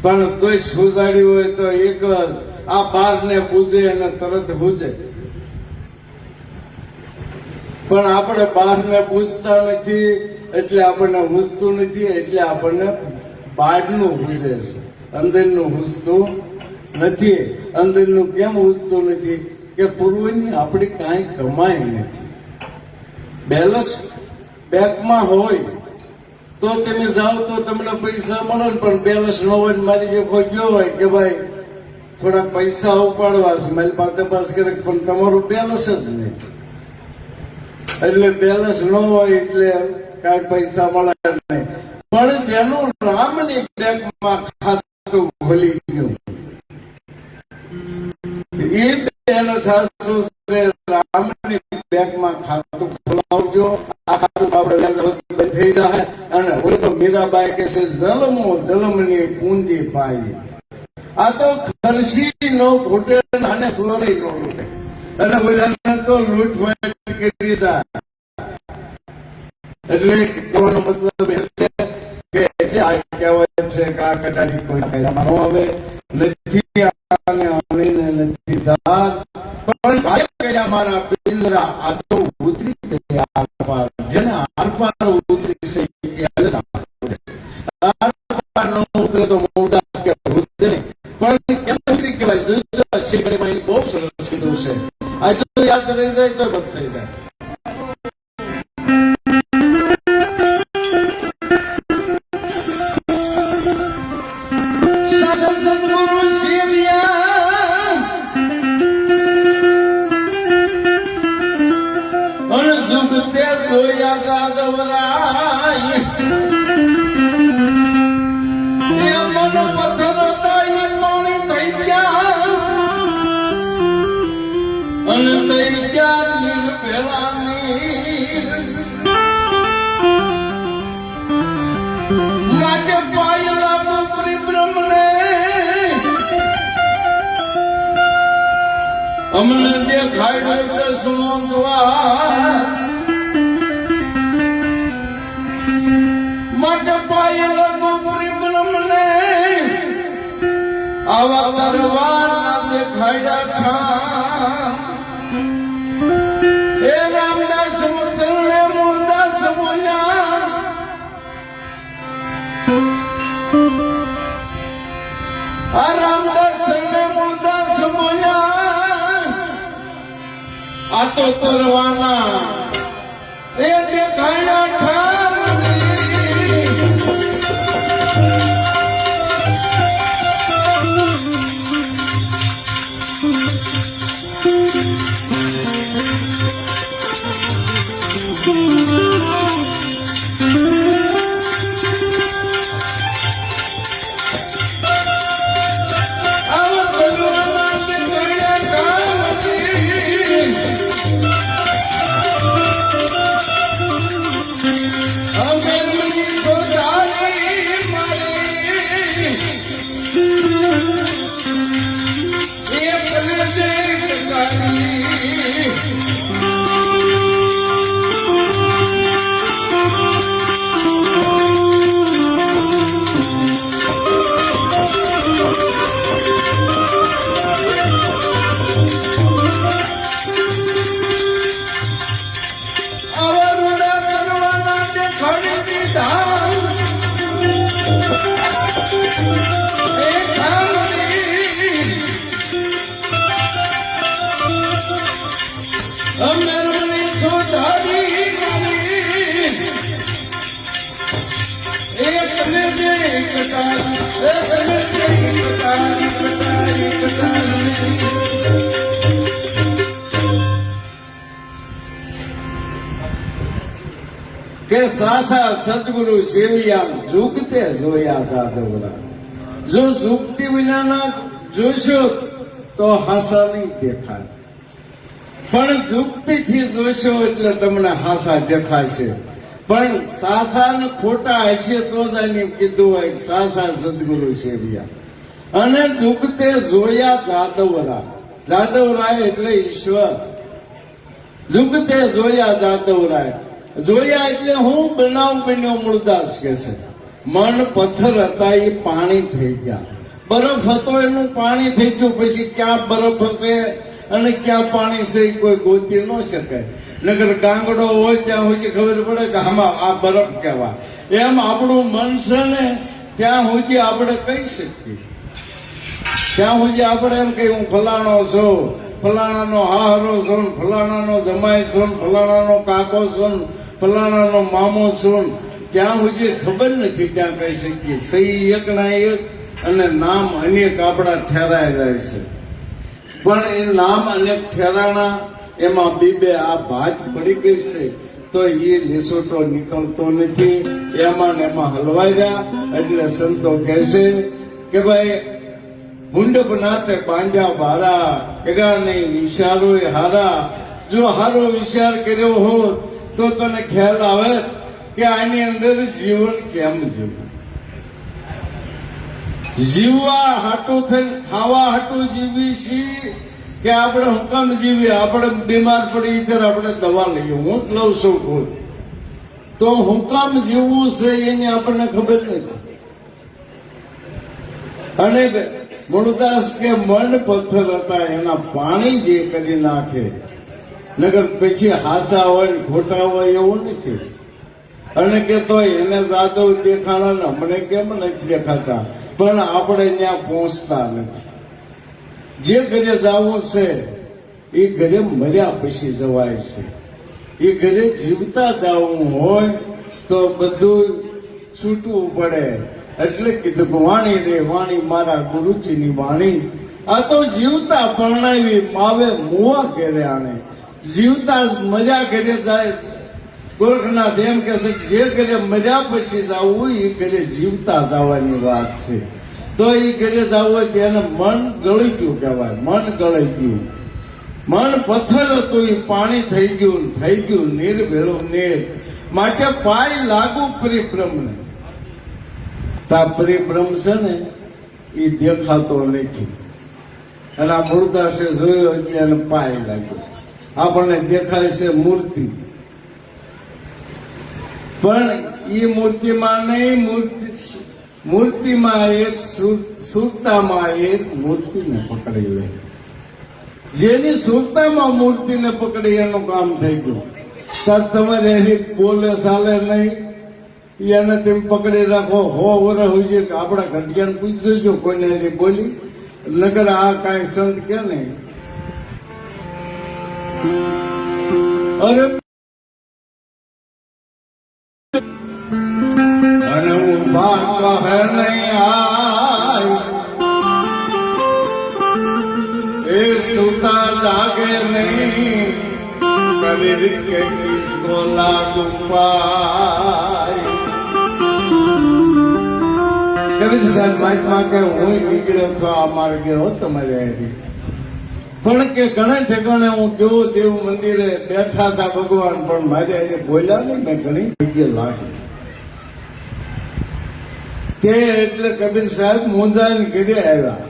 પણ તોય સુજાડી હોય તો એક આ બાર ને પૂજે અને તરત પૂજે. પણ આપણે બહાર ને પૂછતા નથી, એટલે આપણને પૂછતું નથી. એટલે આપણને બહારનું પૂછે છે, અંદરનું પૂછતું નથી. અંદરનું કેમ પૂછતું નથી કે પૂર્વની આપણી કાંઈ કમાઈ નથી. બેલેન્સ બેંકમાં હોય તો તમે જાઓ તો તમને પૈસા મળે ને, પણ બેલેન્સ ન હોય. મારી જે કોઈ ગયો હોય કે ભાઈ થોડા પૈસા ઉપાડવા છે, મારી પાસે પાસ કરે, પણ તમારું બેલેન્સ જ નહીં. એટલે બેલેન્સ ન હોય એટલે કાંઈ પૈસા મળે નહીં. પણ જેનું રામની બેંકમાં ખાતું ખોલી ગયું એ બેલેન્સ સાસુ છે. રામની બેંકમાં ખાતું ખોલાવજો, આ ખાતું આપણે થઈ જાય. અને હું તો મીરાબાઈ કે છે જલમો જલમની પૂંજી પાઈ. આ તો ખર્ચી નો ઘૂંટે અને સોરી નો લૂટે, અને બધાને તો લૂંટફાટ કરી જાય. એટલે કહેવાનો મતલબ એ છે કે આ કહેવાય છે કે આ કટારી કોઈ કાયદામાં ન આવે નથી, આને અણીને નથી ધાર. પણ ભાઈ કર્યા મારા પિંજરા, આ તો ઉતરી ગયા આરપાર. જેને આરપાર ઉતરી છે આરપાર ન ઉતરે તો મોટા કે ઉતરે. પણ કેમ ઉતરી કહેવાય? શીખડીમાં બહુ સરસ કીધું છે. આ જો યાદ રહી જાય તો બસ થઈ જાય. અમને દેખાડ્યું કે સોંગવા માટે પાયેલા ગોપરી બ્રહ્મને આવા કરવાર દેખાડ્યા ખા. એ રામદાસ મુતરને મૂળદાસ બોલ્યા, આ રામદાસ ને મૂળદાસ બોલ્યા, આ તો કરવાના એ દેખાડ્યા ઠાર. આવા કરવાના દેખાડ્યા ઠાર. કે સાસા સદગુરુ સેવિયા જુગતે જોયા જાદવરા. જો જુગતી વિનાના જોશો તો હાસા નહીં દેખાય, પણ જુગતીથી જોશો એટલે તમને હાસા દેખાશે. પણ સાસા ને ખોટા હશે તો જ એને કીધું હોય સાસા સદગુરુ સેવિયા. અને જુગતે જોયા જાદવરા. જાદવરાય એટલે ઈશ્વર. જુગતે જોયા જાદવરાય. જોયા એટલે હું બનાવ બન્યો. મૂળદાસ કે છે મન પથ્થર હતા એ પાણી થઈ ગયા. બરફ હતો એનું પાણી થઈ ગયું. પછી ક્યાં બરફ હશે અને ક્યાં પાણી છે એ કોઈ ગોતી ન શકે. નગર ગાંગડો હોય ત્યાં સુધી ખબર પડે કે આમાં આ બરફ કહેવાય. એમ આપણું મન છે ને ત્યાં સુધી આપણે કહી શકીએ. ત્યાં સુધી આપણે એમ કહી હું ફલાણો છું, ફલાણાનો હાહરો છું, ફલાણાનો જમાઈ છું, ફલાણાનો કાકો છું, ફલાણાનો મામો છું. ત્યાં સુધી ખબર નથી ત્યાં કહી શકીએ. સહી એક ના એક અને નામ અનેક આપણા ઠેરાઈ જાય છે. પણ એ નામ અનેક ઠેરાણા એમાં બે આ ભાત પડી ગઈ છે તો એ લીસોટો નીકળતો નથી. એમાં ને એમાં હલવાઈ રહ્યા. એટલે સંતો કહે છે કે ભાઈ મુંડપ નાતે બાંધ્યા બારા, કર્યા નહીં વિચારો હારા. જો હારો વિચાર કર્યો હોત તો તને ખ્યાલ આવે કે આની અંદર જીવન કેમ જીવવું. જીવવા હાટું થઈને ખાવા હાટું જીવી છીએ કે આપણે હુકમ જીવીએ. આપણે બીમાર પડી ત્યારે આપણે દવા લઈએ. હું જ લઉં છું ખુદ. તો હુકમ જીવવું છે એની આપણને ખબર નથી. અને મૂળદાસ કે મન પથ્થર હતા એના પાણી જે કરી નાખે. નગર પછી હાસા હોય ને ખોટા હોય એવું નથી. અને કે તો એને જાદવ દેખાણા ને અમને કેમ નથી દેખાતા. પણ આપણે ત્યાં પહોંચતા નથી. જે ઘરે જવું છે એ ઘરે મર્યા પછી જવાય છે. એ ઘરે જીવતા જવું હોય તો બધું છૂટવું પડે. એટલે કીધું કે વાણી રે વાણી મારા ગુરુજીની વાણી. આ તો જીવતા પરણાવી માવે મુવા ઘેરે આણે. જીવતા મજા ઘરે જાય. ગોરખનાથ એમ કે છે જે ઘરે મર્યા પછી જવું એ ઘરે જીવતા જવાની વાત છે. તો એ ઘરે જવું હોય તેને મન ગળી ગયું કહેવાય. મન ગળી ગયું. મન પથ્થર હતું એ પાણી થઈ ગયું. થઈ ગયું નીર ભેળું નીર. માટે પાય લાગુ પરિભ્રમને. તા પરિભ્રમ છે ને એ દેખાતો નથી. અને આ મૂળદાસે જોયો એટલે એને પાય લાગ્યો. આપણને દેખાય છે મૂર્તિ, પણ એ મૂર્તિમાં નહીં. મૂર્તિમાં એક સુરતામાં એક મૂર્તિને પકડી લે. જેની સુરતામાં મૂર્તિને પકડી એનું કામ થઈ ગયું. તાર તમારે એની બોલે ચાલે નહીં. એને તેમ પકડી રાખો. 100 વર્ષ હોય છે કે આપણા ઘટિયાને પૂછજો કોઈને એની બોલી. નગર આ કાંઈ સંત કે નહીં. અરે અને હું ભાગ કહે નહીં આય એ સુતા જાગે નહીં. કબીર કે કિસકો લાગુ પાય. કબીર સાહેબ મહાત્મા કે હું નીકળ્યો છો આ માર્ગે હો તમારે હારી. પણ કે ઘણા ઠેકાણે હું કેવો દેવ મંદિરે બેઠા હતા ભગવાન, પણ મારે એને બોલ્યા નહીં. મેં ઘણી જગ્યાએ લાગી તે. એટલે કબીર સાહેબ મુંદાઈને ઘરે આવ્યા.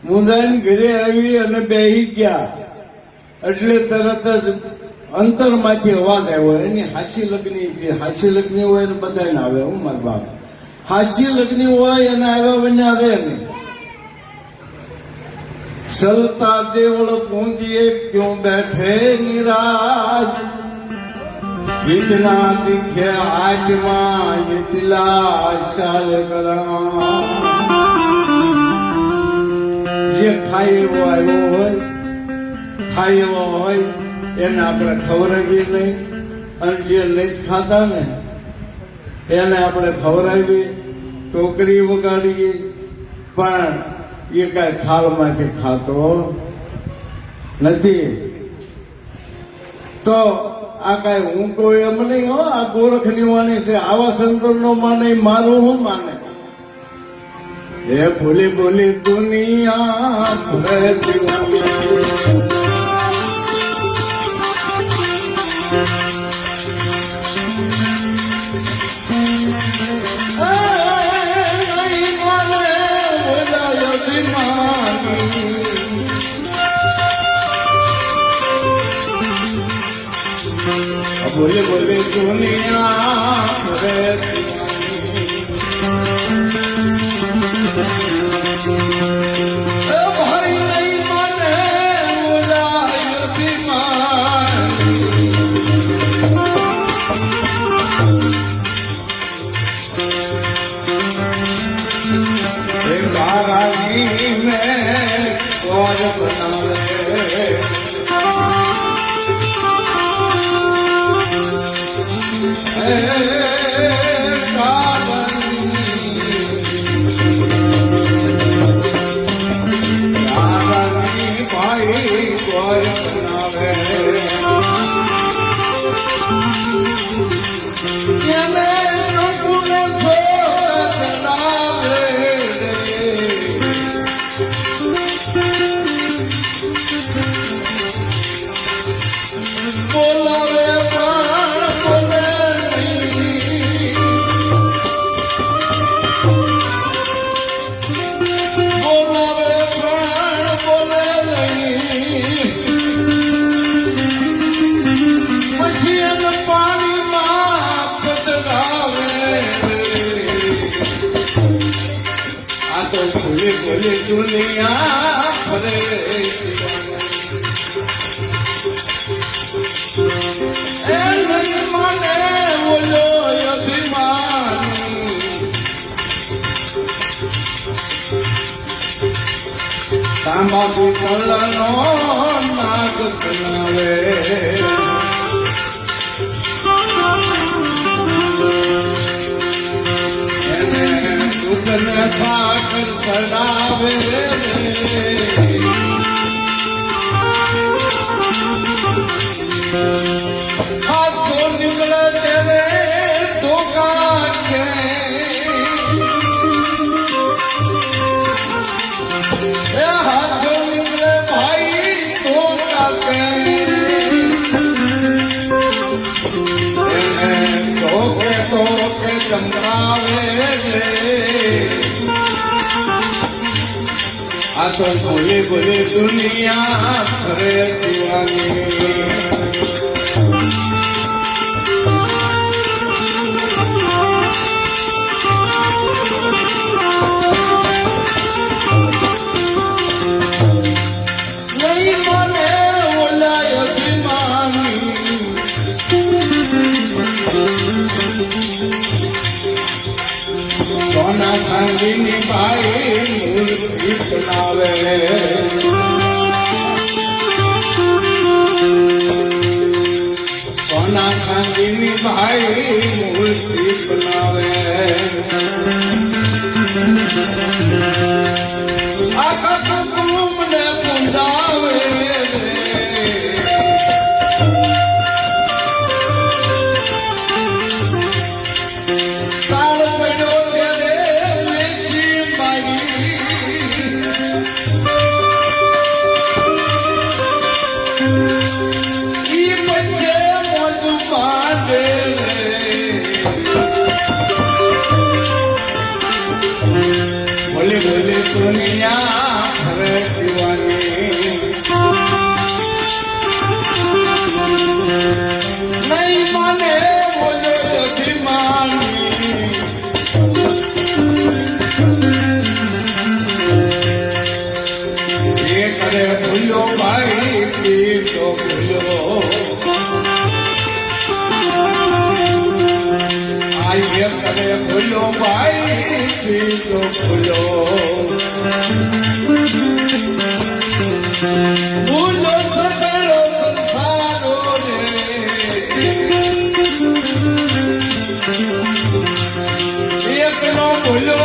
મુંદાઈને ઘરે આવી અને બેહી ગયા. એટલે તરત જ અંતરમાંથી અવાજ આવ્યો. એની હાસી લગ્ની. હાસી લગ્ની હોય એને બધાને આવે. હું મારા બાપ હાસી લગ્ની હોય એને આવ્યા વિના રે નહીં. ચલતા દેવળ પૂંજીએ ક્यों बैठे निराज. जितना दिखे आज मां ये दिलाशाल करा. જે ખાય એવો આવ્યો હોય, ખાય એવો હોય એને આપણે ખવડાવીએ નહીં. અને જે નથી ખાતા ને એને આપણે ખવડાવીએ, ટોકરી વગાડીએ, પણ એ કઈ થાળમાંથી ખાતો નથી. તો આ કાંઈ હું કોઈ એમ નહીં હો, આ ગોરખની વાણી છે. આવા સંતો નો માને મારું હું માને. એ ભૂલી ભૂલી દુનિયા ભરે દીવાની. बोले बोले दुनिया भरे भाई नहीं माने उदाय बीमारी. बारानी में और बनावे भूले भूले दुनिया भरे माने बोलो अभिमानी. तांबा पितल नो नाग बनावे ठाकर चढ़ावे. हाथों निकले तेरे धोखा के. हाथों निकले भाई धोखा के. धोखे धोखे चमकावे आ तो बोले बोले दुनिया भरे दीवानी. नहीं माने बोला अभिमानी. सोना चांदी भाई मूर्ति बनावे. सोना चांदी भाई मूर्ति बनावे. आखा कुटुंब ने पूजावे. बोले बोले दुनिया भरे दीवानी. नहीं माने बोले अभिमानी. ये करे भूलो भाई तो भूलो. आइए करे भूलो भाई तो भूलो. भूलो सकलो संसारो ने. एकलो भूलो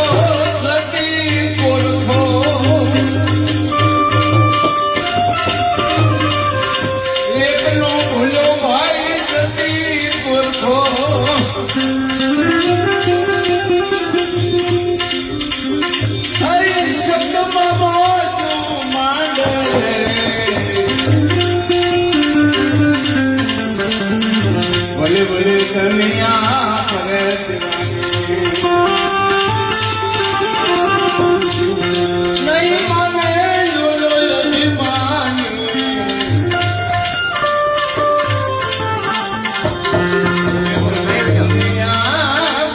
सती पुरखो. एकलो भूलो भाई દુનિયા ફરે નહીં માને જોયો દુનિયા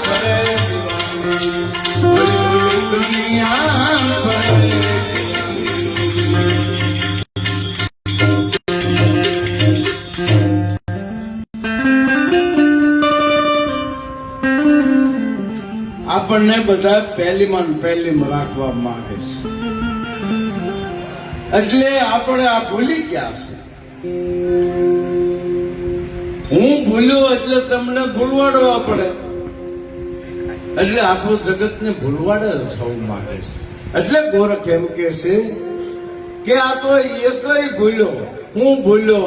ફરે દુનિયા ફરે આપણને બધા પહેલીમાં ને પહેલીમાં રાખવા માંગે છે એટલે આપણે આ ભૂલી ગયા છે. હું ભૂલ્યો એટલે તમને ભૂલવાડવા પડે, એટલે આખું જગતને ભૂલવાડે સૌ માંગે છે. એટલે ગોરખ એમ કે છે કે આ તો એકય ભૂલ્યો. હું ભૂલ્યો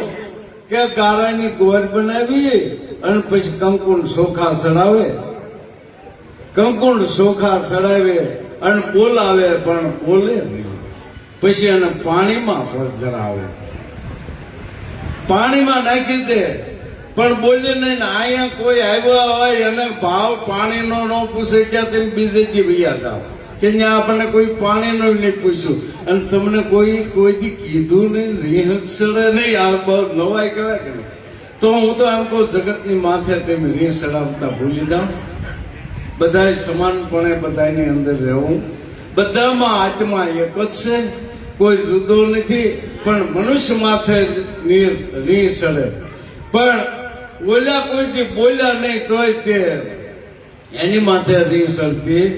કે ગારાની ગોર બનાવી અને પછી કંકુન ચોખા ચડાવે, કંકુંડ ચોખા ચડાવે અને બોલાવે પણ બોલે નહીં. પછી એને પાણીમાં પધરાવે, પાણીમાં નાખી દે પણ બોલે નહીં. અહીંયા કોઈ આવ્યા હોય અને ભાવ પાણીનો ન પૂછે ત્યાં તમે બીજેથી વૈયા જાઓ કે ત્યાં આપણને કોઈ પાણીનો નહીં પૂછ્યું અને તમને કોઈ કીધું નહીં, રીહસ ચડે નહીં. આ બહુ નવાઈ કહેવાય કે નહીં? તો હું તો એમ કહું જગતની માથે તમે રીહ ચડાવતા ભૂલી જાઓ. બધા સમાનપણે બધાની અંદર રહેવું, બધામાં આત્મા એક જ છે, કોઈ જુદો નથી. પણ મનુષ્ય માથે રીહ ચડે પણ ઓલા કોઈથી બોલ્યા નહીં તોય તે એની માથે રીહ ચડતી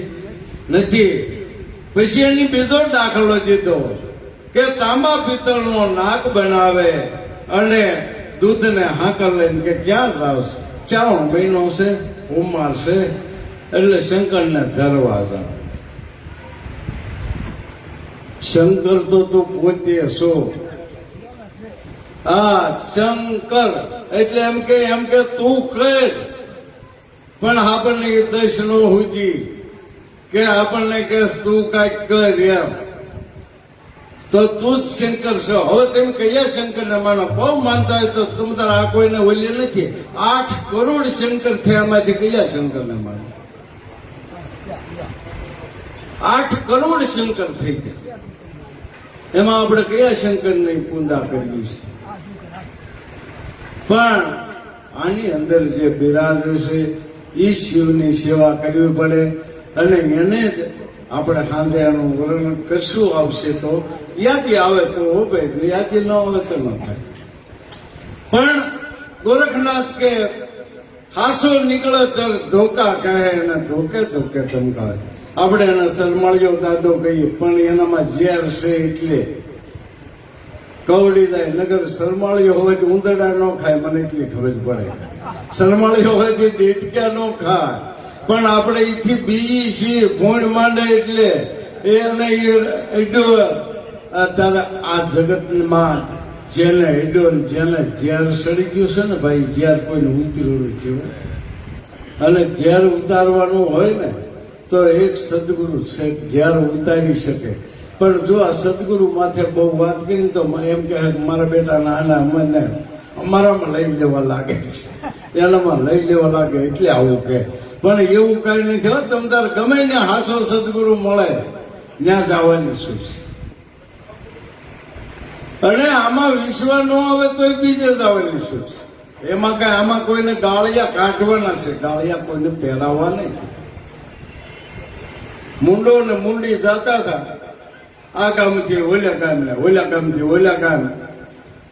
નથી. પછી એની બીજો દાખલો દીધો કે તાંબા પિત્તળનો નાક બનાવે અને દૂધને હાંકર લઈને કે ક્યાં જાવ? 4 મહિનો છે, ઉંમર છે એટલે શંકરને ધરવા જાવ. શંકર તો તું પોતે છો. હા, શંકર એટલે એમ કે તું કર, પણ આપણને એ દશ નો હુજી કે આપણને કે તું કઈક કર એમ. તો તું જ શંકર છો. હવે તમે કયા શંકરને માનો? બહુ માનતા હોય તો તમારે આ કોઈને ઓલી નથી. 8 કરોડ શંકર થયા, એમાંથી કયા શંકરને માનો? 8 કરોડ શંકર થઈ ગયા. એમાં આપણે કયા શંકરની પૂજા કરવી છે? પણ આની અંદર જે બિરાજે છે એ શિવની સેવા કરવી પડે અને એને જ આપણે સાંજે એનું વર્ણન કરશું. આવશે તો યાદી આવે તો ભાઈ, યાદી ન આવે તો ન થાય. પણ ગોરખનાથ કે હાસો નીકળે તો ધોકા કહે અને ધોકે ધોકે ધમકાવે. આપણે એને શરમાળિયો દાદો કહીએ પણ એનામાં ઝેર છે એટલે કવડી જાય. નગર શરમાળિયો હોય તો ઉંદરડા ન ખાય, મને એટલી ખબર પડે. શરમાળિયો હોય તો ડેટકા ન ખાય. પણ આપણે એથી બીજી છીએ ભોણ માંડે એટલે એને એડો તારા આ જગતમાં જેને એડો જેને ઝેર સડી ગયું છે ને ભાઈ, ઝેર કોઈને ઉતર્યું નથી. અને ઝેર ઉતારવાનું હોય ને તો એક સદગુરુ છે ઝેર ઉતારી શકે. પણ જો આ સદગુરુ માથે બહુ વાત કરી તો એમ કહે મારા બેટા નાના મને અમારામાં લઈ લેવા લાગે છે, એનામાં લઈ લેવા લાગે એટલે આવું કે. પણ એવું કઈ નથી હો. તમ તાર ગમે ને હાસો સદગુરુ મળે ત્યાં જવાની શું છે? અને આમાં વિશ્વાસ ન આવે તો બીજે જવાની શું છે? એમાં કઈ આમાં કોઈને ગાળિયા કાઢવાના છે, ગાળિયા કોઈને પહેરાવવા નથી. મુંડો ને મુંડી જતા હતા આ ગામથી ઓલા ગામ ને ઓલા ગામથી ઓલા ગામ.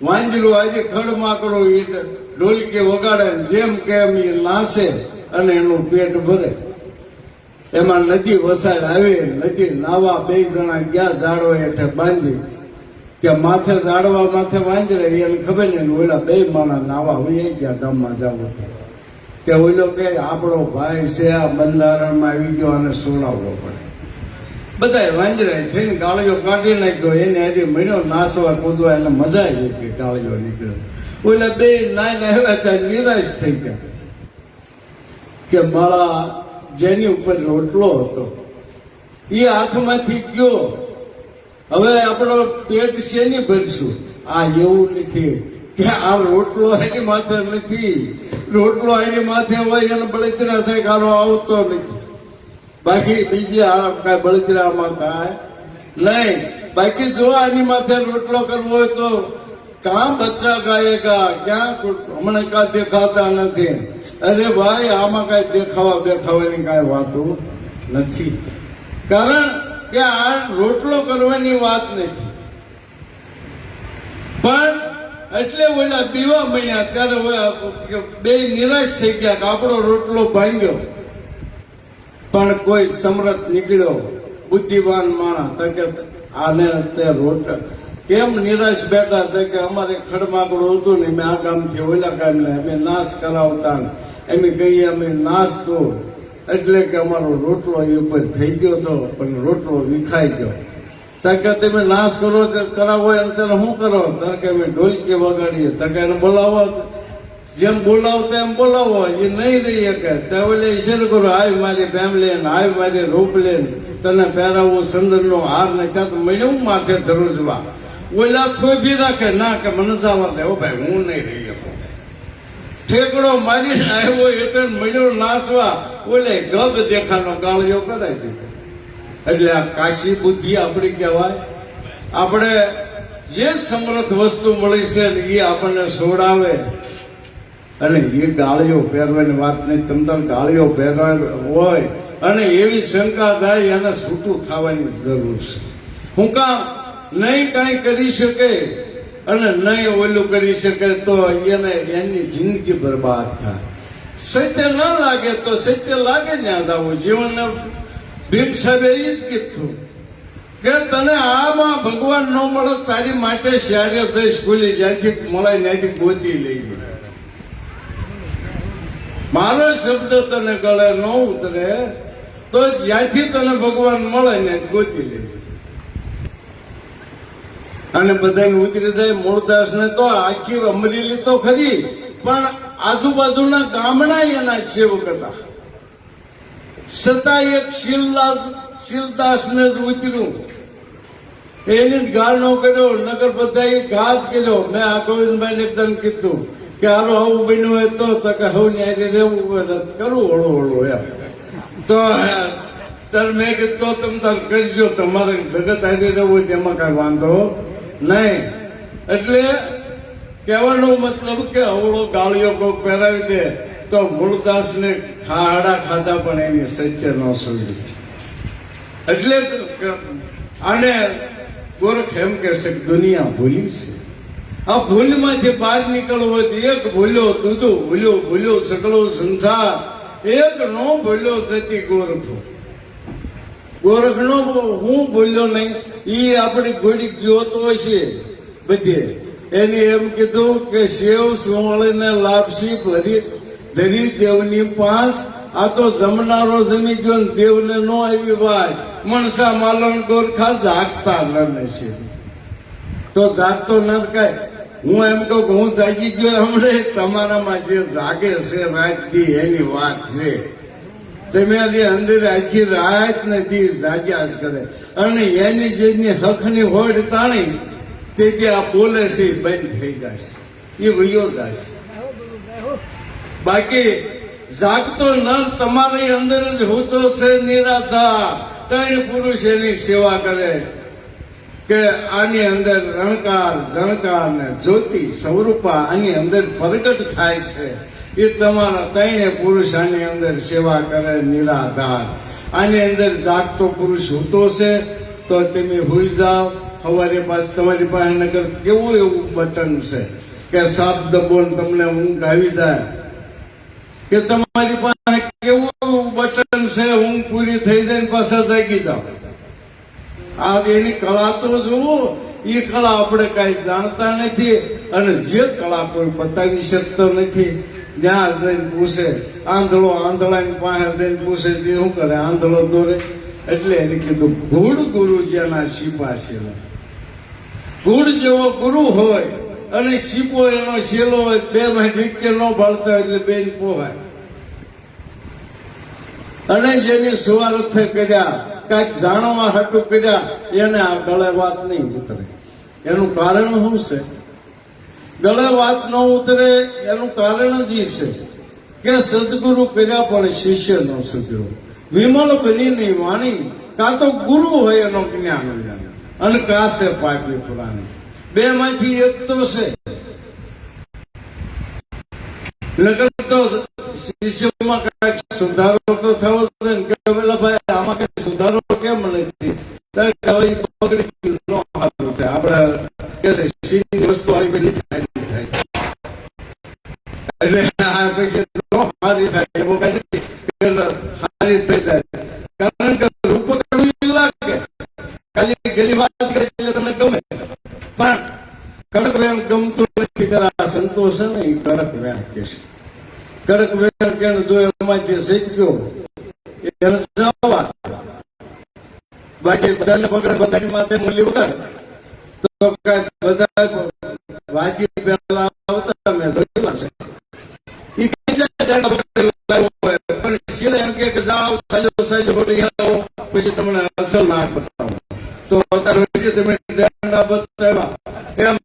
વાંજરું આજે ખડમાકડો ઢોલકી વગાડે જેમ કેમ એ નાશે અને એનું પેટ ભરે. એમાં નદી વસાડ આવી, નદી નાવા 2 જણા ગયા ઝાડવા હેઠે બાંધી કે માથે ઝાડવા માથે વાંજરે એને ખબર ને ઓલા 2 માણા નાવા હોય ગયા ગામમાં જવું તો તે ઓલો કે આપણો ભાઈ છે આ બંધારણમાં આવી ગયો અને સોડાવવો પડે. બધા વાંજરાય થઈને ગાળીઓ કાઢી નાખ્યો. એને હજી મળ્યો નાસવા કૂદવા એને મજા આવી કે ગાળીઓ નીકળ્યો. ઓલા 2 નાઈને આવ્યા ત્યાં નિરાશ થઈ ગયા કે મારા જેની ઉપર રોટલો હતો એ હાથમાંથી ગયો. હવે આપણો પેટ શેની ભરશું? આ એવું નથી કે આ રોટલો એની માથે નથી, રોટલો એની માથે હોય એને બળતરા થાય કારો આવતો નથી. બાકી બીજી આ કઈ બળતરામાં થાય નહીં. બાકી જો આની માથે રોટલો કરવો હોય તો કાં બચ્ચા ગાયેગા, ક્યાં હમણાં કા દેખાતા નથી. અરે ભાઈ આમાં કઈ દેખાવા બેખાવાની કઈ વાતો નથી. કારણ કે આ રોટલો કરવાની વાત નથી. પણ એટલે ઓલા પીવા મળ્યા ત્યારે બે નિરાશ થઈ ગયા કે આપણો રોટલો ભાંગ્યો. પણ કોઈ સમરથ નીકળ્યો, બુદ્ધિવાન માણસ તો કે આને તે રોટ કેમ નિરાશ બેઠા છે કે અમારે ખડમાકડું હતું ને, મેં આ ગામથી ઓલા ગામને અમે નાશ કરાવતા, અમે કહીએ અમે નાશ તો એટલે કે અમારો રોટલો એ ઉપર થઈ ગયો હતો, પણ રોટલો વિખાઈ ગયો. કે તમે નાશ કરો કરાવો એમ ત્યારે શું કરો? ત્યારે કે અમે ઢોલકી વગાડીએ. તકે એને બોલાવો, જેમ બોલાવો તેમ બોલાવો, એ નહીં રહી શકે. ત્યાં ઓલે ઈશ્વર કરો, આવી મારી ફેમિલી, આવી મારી રૂપ લે, તને પહેરાવું સંદરનો હાર ને ત્યાં તો મળ્યું માથે ધરુજવા. ઓલા થોભી રાખે, ના કે મને જવા દે, ઓ ભાઈ હું નહીં રહી શકું. ઠેકડો મારીને આવ્યો એટલે મળ્યો નાસવા, ઓલે ગબ દેખાનો ગાળિયો કરાવી દીધો. એટલે આ કાશી બુદ્ધિ આપણી કહેવાય. આપણે જે સમર્થ વસ્તુ મળી છે એ આપણને સોડાવે. અને એ ગાળીઓ પહેરવાની વાત નહીં, તમતાર ગાળીઓ પહેરવાની હોય અને એવી શંકા થાય એને છૂટું થવાની જરૂર છે. હું કામ નહીં કાંઈ કરી શકે અને નહીં ઓલું કરી શકે તો એને એની જિંદગી બરબાદ થાય. સત્ય ન લાગે તો સત્ય લાગે ને આવું જીવન. ભીમ સાહેબે એ જ કીધું કે તને આમાં ભગવાન ન મળે તારી માટે શ્યારે દેશ ખુલી, જ્યાંથી મળે ત્યાંથી ગોતી લઈ જાય. મારો શબ્દ તને ગળે ન ઉતરે તો જ્યાંથી તને ભગવાન મળે ને ગોતી લઈ જાય. અને બધાને ઉતરી જાય. મૂળદાસ ને તો આખી અમરેલી તો ખરી, પણ આજુબાજુના ગામના એના સેવક હતા. છતાં એક શીલદાસ ને જ ઉતર્યું, એની જ ગાળ નો કર્યો. નગર બધાએ ઘાત કર્યો. મેં આ ગોવિંદભાઈ ને એકદમ કીધું કે હાલો આવું બન્યું હોય તો કે હવે ન્યાય રહેવું કરવું હળો હળો એમ. તો મેં કીધું તો તમે તાર કરજો, તમારે જગત હાજર રહેવું હોય તેમાં કઈ વાંધો નહીં. એટલે કહેવાનો મતલબ કે હવળો ગાળીઓ કોક પહેરાવી દે તો મૂળદાસ ને ખાડા ખાધા પણ એની સત્ય ન સુધ્યું. એટલે આને ગોરખ એમ કે છે દુનિયા ભૂલી છે. આ ભૂલમાંથી બહાર નીકળવો હોય તો એક ભૂલ્યો દૂધું ભૂલ્યો, ભૂલ્યો સકળો સંસાર, એક નો ભૂલ્યો સતી ગોરખ. ગોરખ નો હું ભૂલ્યો નહીં, ઈ આપણી ઘોડી ગયો તો છે બધે. એની એમ કીધું કે શેવ સુવળીને લાપસી ભરી ધરી દેવની પાંચ, આ તો જમનારો જમી ગયો ને દેવને નો આવી વાત. મનસા માલણ ગોરખા જાગતા ન છે તો જાગતો ન કાય. હું એમ કહું કે હું જાગી ગયો હમણે, તમારામાં જે જાગે છે રાત દી એની વાત છે. તમે અંદર આખી રાત ને દી જાગ્યા જ કરે અને એની જેની હકની હોડ તાણી તેથી આ બોલે છે બંધ થઈ જાય, એ વયો જાય છે. બાકી જાગતો નર તમારી અંદર જ ઊંચો છે નિરાધાર. ત્રણ પુરુષ એની સેવા કરે કે આની અંદર રણકાર, જણકાર ને જ્યોતિ સ્વરૂપા આની અંદર પ્રગટ થાય છે. એ તમારા ત્રણે પુરુષ આની અંદર સેવા કરે નિરાધાર. આની અંદર જાગતો પુરુષ ઊંચો છે તો તમે હોઈ જાઓ. સવારે પાછ તમારી પાસે નગર કેવું એવું બટન છે કે સાત દબોન તમને ઊંઘ આવી જાય, કે તમારી પાસે કેવું એવું બટન છે ઊંઘ પૂરી થઈ જાય ને પાછા જાગી જાઓ. આ એની કળા તો જુઓ. એ કળા આપણે કઈ જાણતા નથી અને જે કળા કોઈ બતાવી શકતો નથી ત્યાં જઈને પૂછે. આંધળો આંધળાની પાસે જઈને પૂછે તે શું કરે? આંધળો દોરે. એટલે એને કીધું ગુડ ગુરુ જેના શીપા છે. ગુડ જેવો ગુરુ હોય અને શીપો એનો શેલો હોય, બે માંથી કે ન ભાળતા હોય એટલે બેન પોવાય. અને જેની સુવારથ કર્યા, કઈક જાણવા હાટું કર્યા, એને આ ગળે વાત નહીં ઉતરે. એનું કારણ શું છે? ગળે વાત ન ઉતરે એનું કારણ જ ઈ છે કે સદગુરુ કર્યા પણ શિષ્ય ન સુધર્યો. વિમલ બનીની વાણી કાં તો ગુરુ હોય એનો જ્ઞાન અને કાં છે પાપી પુરાણી. બે માંથી એક તો છે. નકર તો શિષ્યમાં કઈક સુધારો તો થવો જ નહીં કે પેલા ભાઈ આમાં કઈ સુધારો કેમ નથી? પકડી ગયું ન સારું થાય. આપડે કે છે સીધી વસ્તુ આવી બધી થાય એટલે આ પછી નો સારી થાય એવું કઈ નથી. સારી થઈ જાય કારણ કે રૂપ કડવું લાગે. ખાલી ગેલી વાત કરે એટલે તમને ગમે પણ કડક વેણ ગમતું નથી. તારા સંતોષ છે ને એ કડક વેણ કે છે. કડક વેણ કે જો એમાં જે શીખ્યો એને જવા બાકી બધાને પકડે બધાની માથે મૂલ્ય વગર તો કઈ બધા વાજી પેલા આવતા મેં જોયેલા છે. એ કેટલા જણા પકડેલા હોય પણ શીલે એમ કે જાઓ સાજો હોડી આવો પછી તમને અસલ નાક બતાવો. તો અત્યારે પછી તમે દંડા બતાવ્યા એમ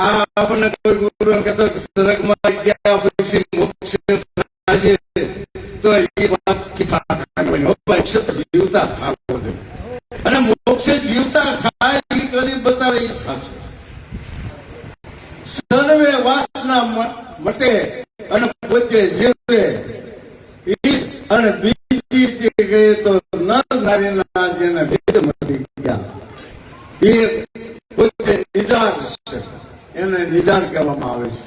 આ આપણને કોઈ ગુરુ એમ કહેતો સ્વર્ગમાં ગયા પછી મોક્ષ થાય છે તો એ વાત મોક્ષ જીવતા થાવ અને મોક્ષ જીવતા થાય એ કરી બતાવે એ સાચું. સર્વે વાસના મટે અને પોતે જીવે અને બીજી જે ગઈ તો નર નારીના જેને ભેદ મટી ગયા એ પોતે નિજાર છે. એને નિજાર કહેવામાં આવે છે.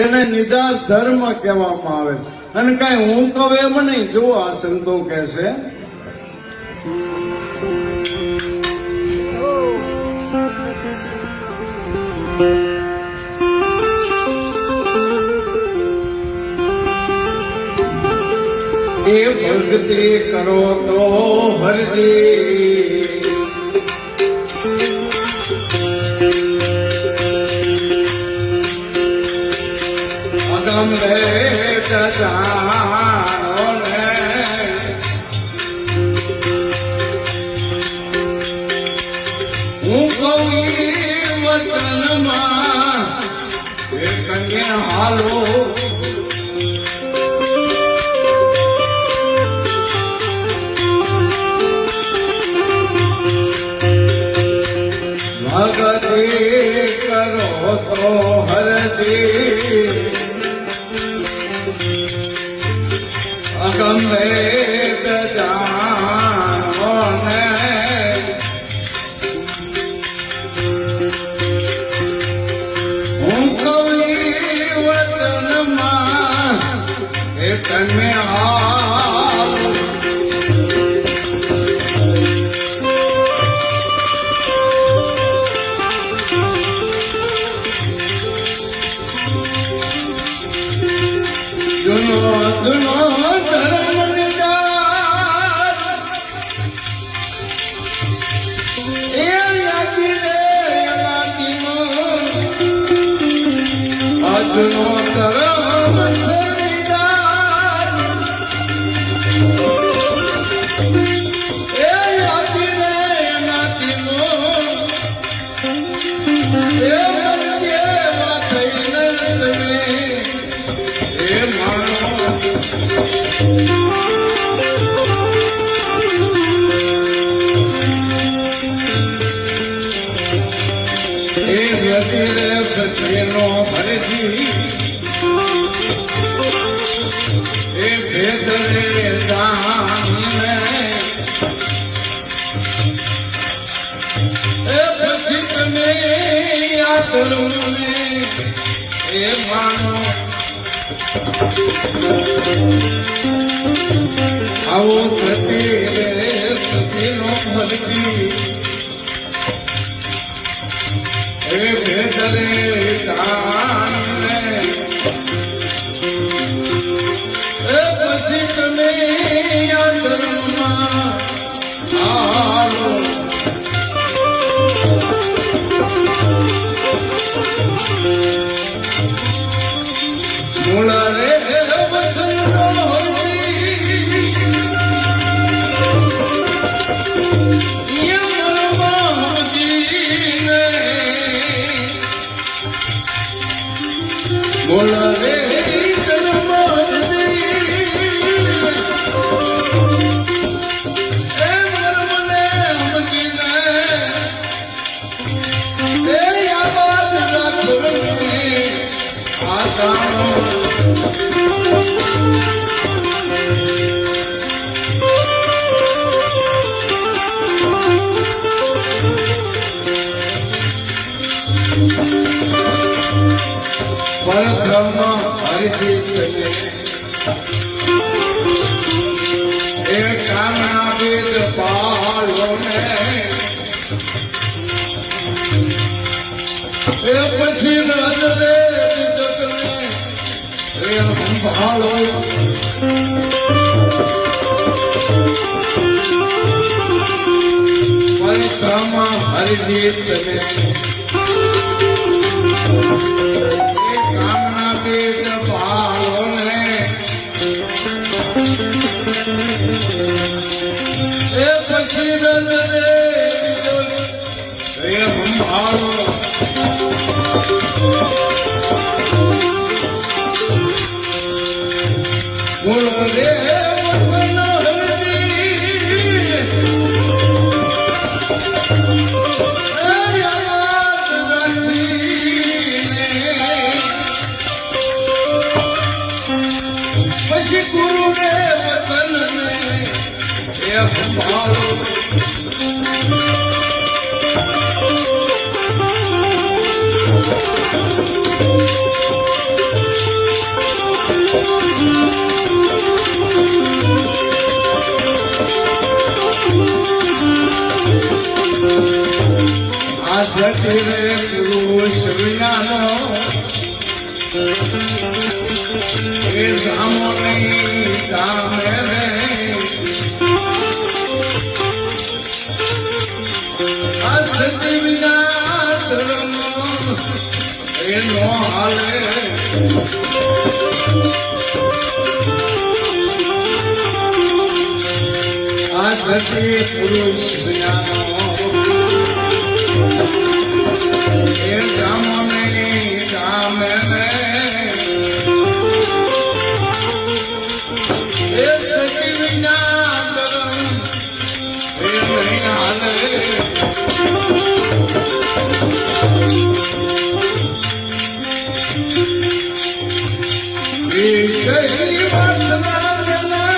એને નિજાર ધર્મ કહેવામાં આવે છે. અને કઈ હું કહું એમ નહીં. જો આ સંતો કહે છે એ ભક્તિ કરો તો હરજી અગમ રે જાણો ને હું કહું વચનમાં એ કન્યા હાલો ભગતી કરો તો હરજી અગમે જાણો ને હું કવિ વતનમાં એ કન્યા સુનો ધર્મ નિજાર એ લાગી રે લાગીનો આજનો ધર્મ નિજાર એ લાગી રે લાગીનો એ મધ્યમાં થઈને તમે એ માનો એ વ્યતિરે સત્યનો ભરજી એ ભેદરે જાણે એ પછી તમે આ કરુને એ માનો આવો પ્રતિનો ભરતી એ ભેદરે જાણે એ પછી તમે આ ધર્મમાં આવો મૂળ રે વચન કામના વેદ પાળો ને એ પછી નજરે જગને એ સંભાળો પરિક્રમા હરિજીત ને એ કામના વેદ પાળો ને એ પછી નજરે એ સંભાળો બોલો રે વતન હરજી પછી ગુરુ રે વતન એ સંભાળો જગરે પુરુષ વિનાનો એ ધામો નહીં જામે રે આ સતી વિના ધર્મ એ નો હાલે આ સતી પુરુષ વિનાનો એ ગામની ગામને એ સખી વિના ધર્મ એ નહીં હાલે વિષયની વાસના જના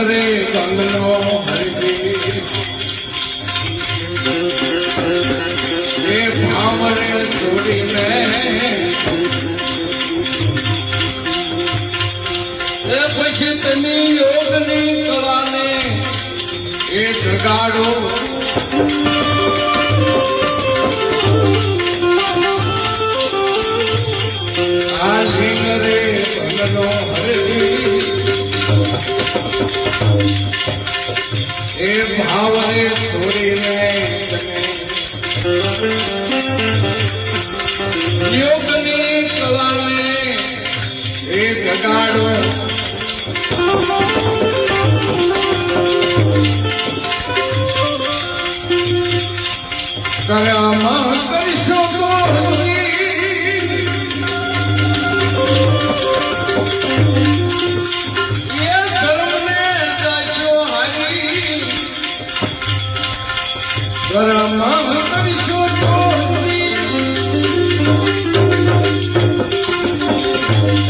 રે ગંગનો હરજી એ ભાવરે છોડીને એ પછી તેની યોગની કળાને એ જગાડો આ લિંગ રે ગંગનો હરજી એ ભાવને છોડીને યોગની કલાને એ જગાડો કર્મ કરશો તો કર્મ કરીશો તો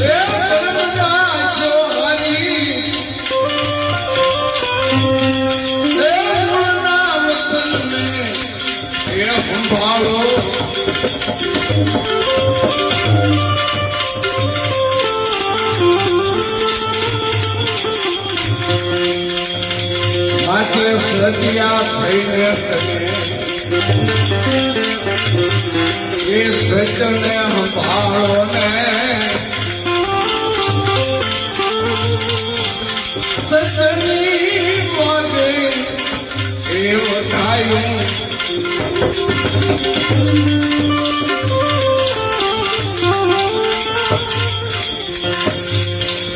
એ કર્મ જાશો હરી એ નામ સન્ને એ સંભાળો માથે સદિયા થઈને એ સજને સંભાળો ને સજની માગે એ વધાયું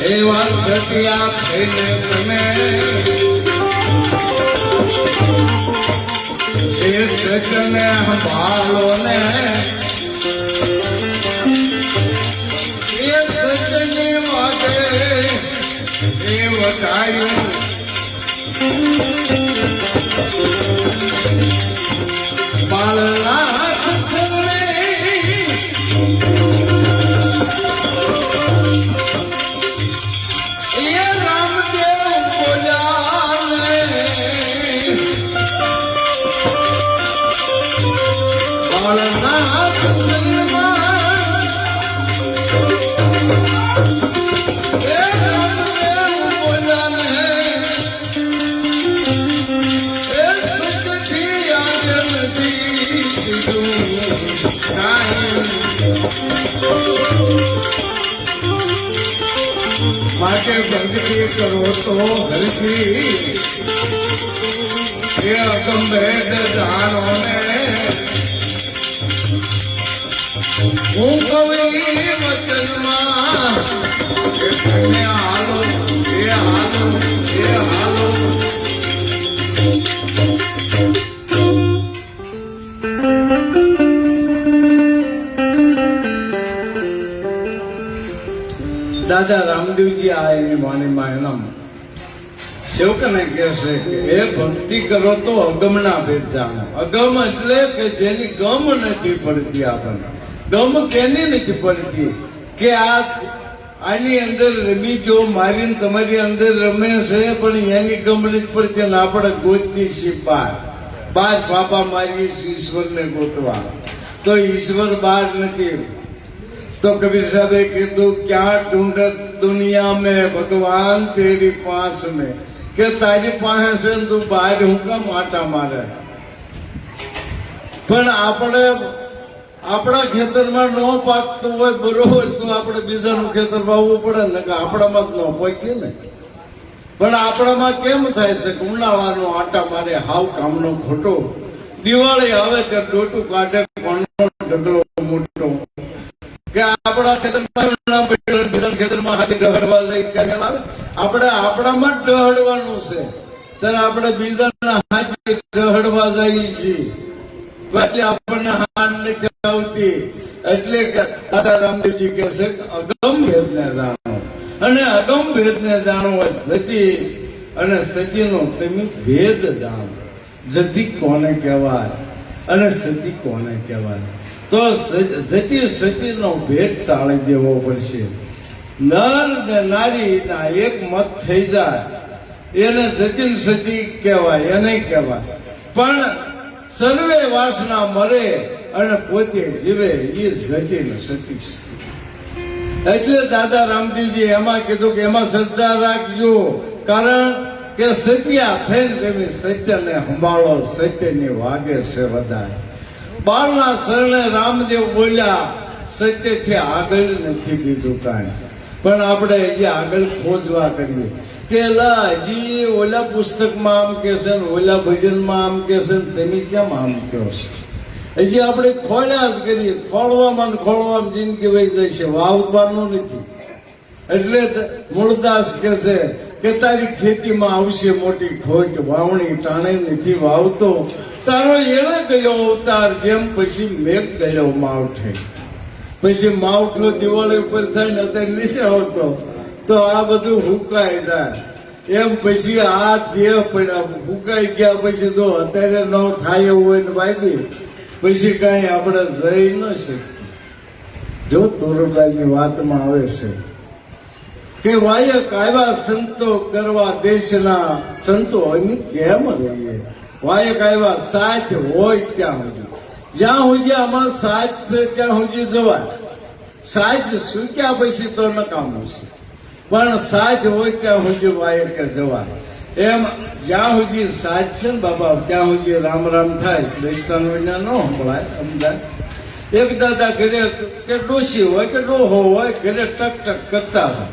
એવા સદિયા થઈને તમે એ સચને સંભાળો ને એ સચની વાતે એ વધાયું બાળના માટે ભક્તિ કરો તો હરકી એ અગંભેદ જાણો ને હું કવિ વચનમાં હાલો એ હાલો એ હાલો દાદા રામદેવજી આ એની વાણીમાં એના સેવકને કહેશે કે એ ભક્તિ કરો તો અગમના ભેદ જાણો. અગમ એટલે કે જેની ગમ નથી પડતી. આપણને ગમ કેની નથી પડતી કે આની અંદર રમી જો મારીને તમારી અંદર રમે છે પણ એની ગમ નથી પડતી અને આપણે ગોતતી છીએ બાર બાપા મારીએ ઈશ્વરને ગોતવા તો ઈશ્વર બહાર નથી. तो कबीर साहब ने कीधु क्या ढूंढत दुनिया में भगवान तेरी पास में के तारी पास से तू बाहर हूं का माटा मारे पण આપણા ખેતરમાં ન પાકતું હોય બરોબર તો આપણે બીજાનું ખેતર વાવવું પડે ને કે આપણામાં જ ન પોકે ને. પણ આપણામાં કેમ થાય છે કે ઉનાળાનો આટા મારે હાવ કામનો ખોટો. દિવાળી આવે ત્યારે ડોટું કાઢે કોનો ઢગલો મોટો કે આપણા ખેતરમાં ખેતરમાં હાથી ડહડવા લઈ ક્યાં આવે. આપણે આપણામાં જ ડહડવાનું છે ત્યારે આપણે બીજાના હાથી ડહડવા જઈએ છીએ એટલે આપણને હાર નથી આવતી. એટલે દાદા રામદેવજી કહે છે કે અગમ ભેદને જાણો અને અગમ ભેદને જાણો જતી અને સતીનો તમે ભેદ જાણો. જતી કોને કહેવાય અને સતી કોને કહેવાય તો જતી સતીનો ભેદ ટાળી દેવો પડશે. નર ને નારી ના એક મત થઈ જાય એને જતી સતી કહેવાય એને કહેવાય. પણ સર્વે વાસના મરે અને પોતે જીવે એ જતી ને સતી. એટલે દાદા રામદેવજી એમાં કીધું કે એમાં શ્રદ્ધા રાખજો કારણ કે સત્યા થઈને તમે સત્યને સંભાળો. સત્યની વાગે છે વધારે. બાળના શરણે રામદેવ બોલ્યા સત્યથી આગળ નથી બીજું કાંઈ. પણ આપણે હજી આગળ ખોજવા કરીએ કે હજી ઓલા પુસ્તકમાં આમ કે છે ને ઓલા ભજનમાં આમ કે છે ને તમે કેમ આમ કહો છો. હજી આપણે ખોળ્યા જ કરીએ. ખોળવામાં જિંદગી વહી જાય છે વાવવાનું નથી. એટલે મૂળદાસ કે છે કે તારી ખેતીમાં આવશે મોટી ખોટ વાવણી ટાણે નથી વાવતો. તારો એળે ગયો અવતાર જેમ પછી મેઘ ગયો માવઠે. પછી માવઠો દિવાળી ઉપર થાય ને અત્યારે નીચે આવતો તો આ બધું હુકાઈ જાય. એમ પછી આ દેહ પડ્યા હુકાઈ ગયા પછી જો અત્યારે ન થાય એવું હોય ને બાકી પછી કઈ આપણે જઈ ન શકીએ. જો તોરબાઈની વાતમાં આવે છે કે વાયક આવ્યા સંતો કરવા દેશના સંતો એની કેમ રહીએ. વાયક આવ્યા સાથ હોય ત્યાં સુધી જ્યાં સુધી આમાં સાથ છે ત્યાં સુધી જવાય. સાથ સૂક્યા પછી તો નકામું છે પણ સાથ હોય ત્યાં સુધી વાયકે જવાય. એમ જ્યાં સુધી સાથ છે ને બાબા ત્યાં સુધી રામ રામ થાય. દસ્તાન વિના ન સંભળાય સમજાય. એક દાદા ઘરે કે ડોશી હોય કે ડોહો હોય ઘરે ટક ટક કરતા હતા.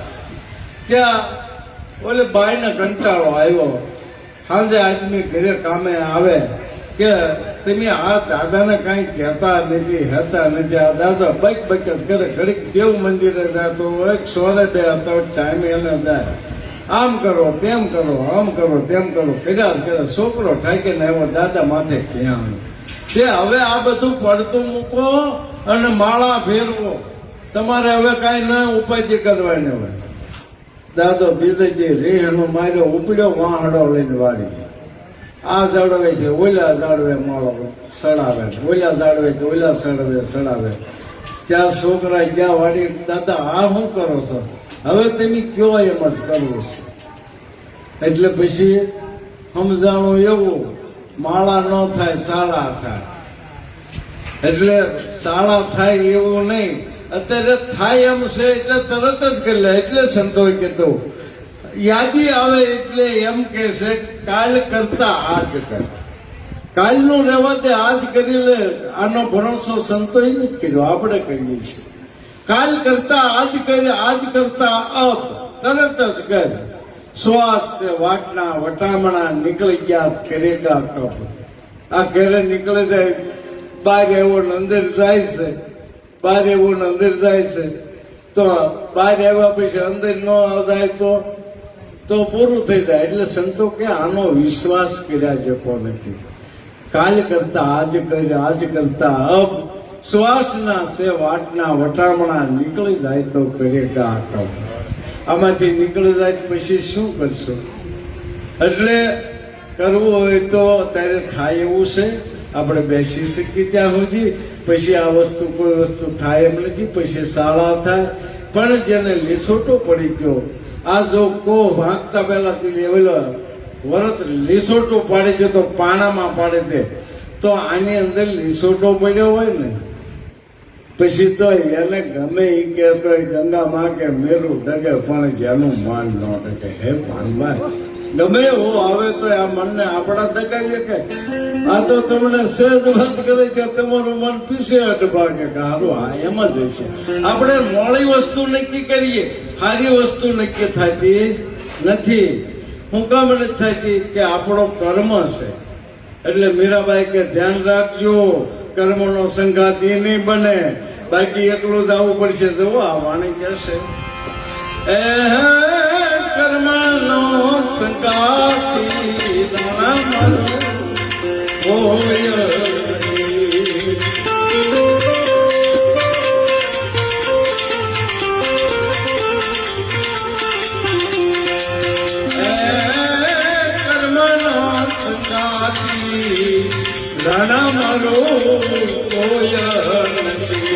ત્યાં ઓલે બાઈને કંટાળો આવ્યો. સાંજે આદમી ઘરે કામે આવે કે તમે આ દાદાને કઈ કહેતા નથી હેતા નથી. આ દાદા બક બક જ કરે. ઘડીક દેવ મંદિરે જતો હોય સોરે બે હતા ટાઈમે એને જાય. આમ કરો તેમ કરો આમ કરો તેમ કરો કર્યા જ કરે. છોકરો ઠાકીને આવ્યો દાદા માથે ક્યાં તે હવે આ બધું પડતું મૂકો અને માળા ફેરવો. તમારે હવે કાંઈ ના ઉપાધિ કરવાની હોય. દાદો બીજે જે રેહનો માર્યો ઉપડ્યો વાહડો લઈને વાળી આ ઝાડવે છે ઓલા ઝાડવે માળો સડાવે, ઓલા ઝાડવે છે ઓલા સડાવે. ત્યાં છોકરા ગયા વાળી દાદા આ શું કરો છો? હવે તમે કયો એમ જ કરવું છે. એટલે પછી સમજાણું એવું માળા ન થાય શાળા થાય. એટલે શાળા થાય એવું નહીં, અત્યારે થાય એમ છે એટલે તરત જ કરી લે. એટલે સંતોએ કીધું યાદી આવે એટલે એમ કે છે કાલ કરતા આજ કર. કાલનું રહેવા દે, આજ કરી લે. આનો ભરોસો સંતોએ નથી કર્યો, આપણે કરીએ છીએ. કાલ કરતા આજ કરી, આજ કરતા અબ, તરત જ કર. શ્વાસ છે વાટના વટામણા નીકળી ગયા કરેગા કપ. આ ઘરે નીકળે જાય, બહાર એવો અંદર જાય છે, બહાર એવું અંદર જાય છે. તો બહાર આવ્યા પછી અંદર ન જાય તો પૂરું થઈ જાય. એટલે સંતો કે આનો વિશ્વાસ કર્યા જતો નથી. કાલ કરતા આજ કરી, આજ કરતા અબ, શ્વાસના છે વાટના વટામણા નીકળી જાય તો કરેગા કપ. આમાંથી નીકળી જાય પછી શું કરશો? એટલે કરવું હોય તો ત્યારે થાય એવું છે. આપણે બેસી શકીએ ત્યાં સુધી. પછી આ વસ્તુ કોઈ વસ્તુ થાય એમ નથી. પછી શાળા થાય. પણ જેને લીસોટો પડી ગયો, આ જો કો વાંકતા પહેલાથી લેવેલો વરત લીસોટો પાડી દે તો પાણામાં પાડી દે, તો આની અંદર લીસોટો પડ્યો હોય ને પછી તો એને ગમે એ કહેતો ગંગા માં કે મેરું ડગે, પણ જેનું માન ન ડગે. હે પાનમાં ગમે એવું આવે તો આ મનને આપણા ડગાવીએ કે આ તો તમને સહેજ વાત કરે કે તમારું મન પીસે અટભાગે કે હારું હા એમ જ છે. આપણે મોડી વસ્તુ નક્કી કરીએ, સારી વસ્તુ નક્કી થતી નથી. હું કામ નથી થતી કે આપણો કર્મ છે. એટલે મીરાબાઈ કે ધ્યાન રાખજો, કર્મનો સંગાતી નહીં બને, બાકી એકલું જ આવવું પડશે. જુઓ આ વાણી કહેશે કર્મનો સંગાતી રાણા મારો કોઈ નથી. કર્મનો સંગાતી રાણા મારો કોઈ નથી.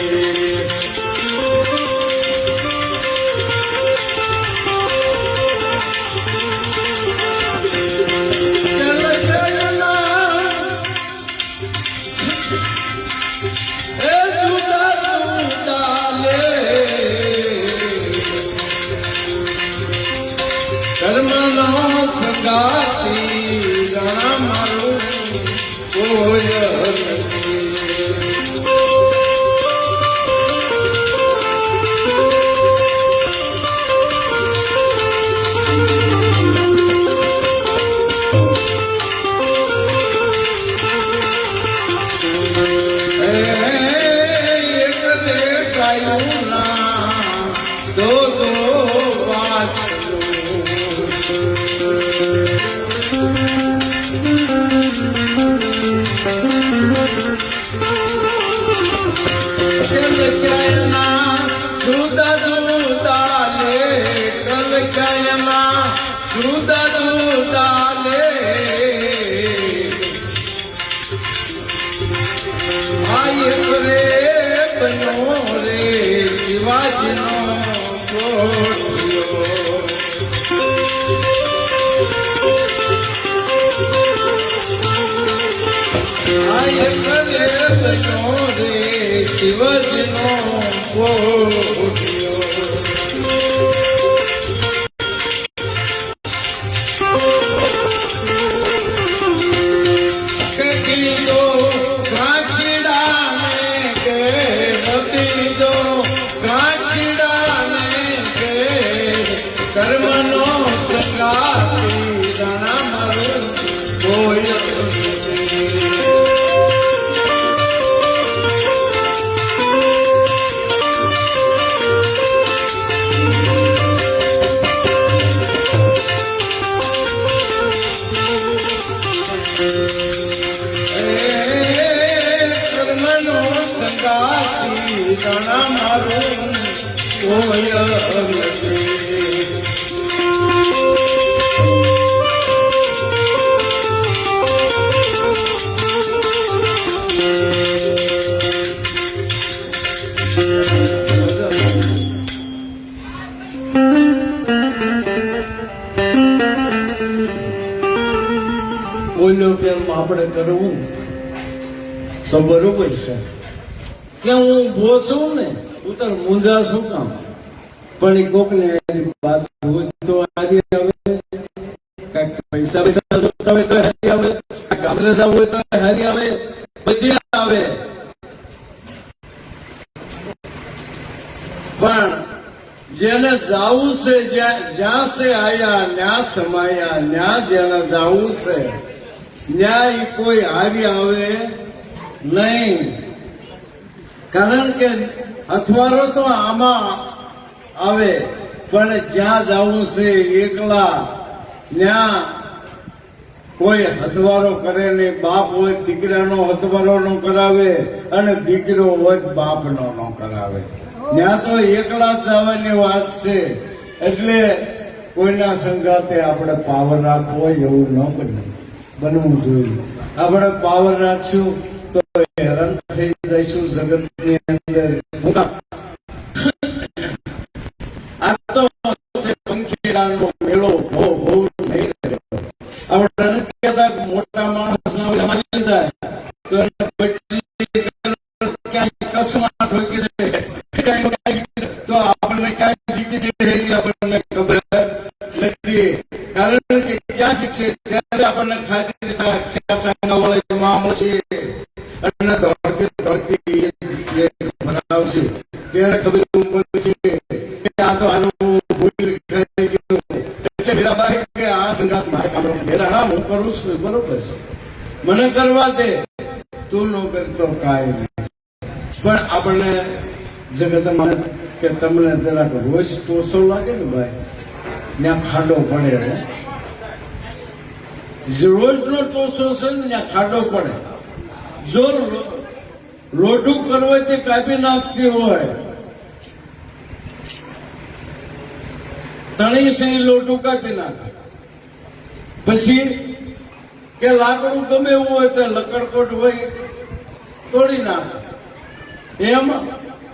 એક દેખાયું ના દો વાત શિવાજીનો શિવાજીનો કર્મનો સંગાતી રાણા મારો કોઈ સંગાસી દાણા મારું કોઈ નથી. બોલ્યો કે આપણે કરવું તો બરોબર છે કે હું ભોસું ને ઉતર મૂંઝા શું કામ, પણ એ કોક ને વાત હોય તો આજે હવે કઈક પૈસા જોતા હોય તો હારી આવે, ગામડે જવું હોય તો હારી આવે, બધી આવે. પણ જેને જાવું છે જ્યાં से આયા ન્યા સમાયા, ન્યા જેને જાવું છે ન્યા કોઈ હારી આવે નહીં. કારણ કે અથવારો તો આમાં આવે, પણ જ્યાં જવું છે એકલા ન્યા કોઈ હથવારો કરે નહીં. બાપ હોય દીકરાનો હથવારો ન કરાવે અને દીકરો હોય બાપનો ન કરાવે. ત્યાં તો એકલા જ જવાની વાત છે. એટલે કોઈના સંગાતે આપણે પાવર રાખવો હોય એવું ન બનવું જોઈએ. આપણે પાવર રાખશું તો હેરાન થઈ જઈશું જગતની અંદર. આ તો પંખીડાનો મેળો નહીં રહ્યો. આપણે નથી કહેતા મોટા માણસ ના મારી જાય તો એને કસમાં ઠોકી દે તો આપણને ક્યાં જીતી જઈ આપણને ખબર નથી. કારણ કે ક્યાં શીખશે ત્યારે આપણને ખાતી અને દોડતી ભરાવશે ત્યારે ખબર પડશે કે આ તો આનું ભૂલ થઈ ગયું. એટલે મીરાબાઈ કે આ સંગાત મારા હું કરું છું બરોબર છે, મને કરવા દે, તું ન કરતો કાંઈ નહીં. પણ આપણને જગતમાં કે તમને જરાક રોજ ટોસો લાગે ને ભાઈ, ત્યાં ખાડો પડે. રોજ નો ટોસો છે ને ત્યાં ખાડો પડે. જો રોઢું કરવું તે કાપી નાખતી હોય, તણી સહી લોટું કાપી નાખે. પછી કે લાકડું ગમે એવું હોય તો લકડકોટ હોય તોડી નાખે. એમ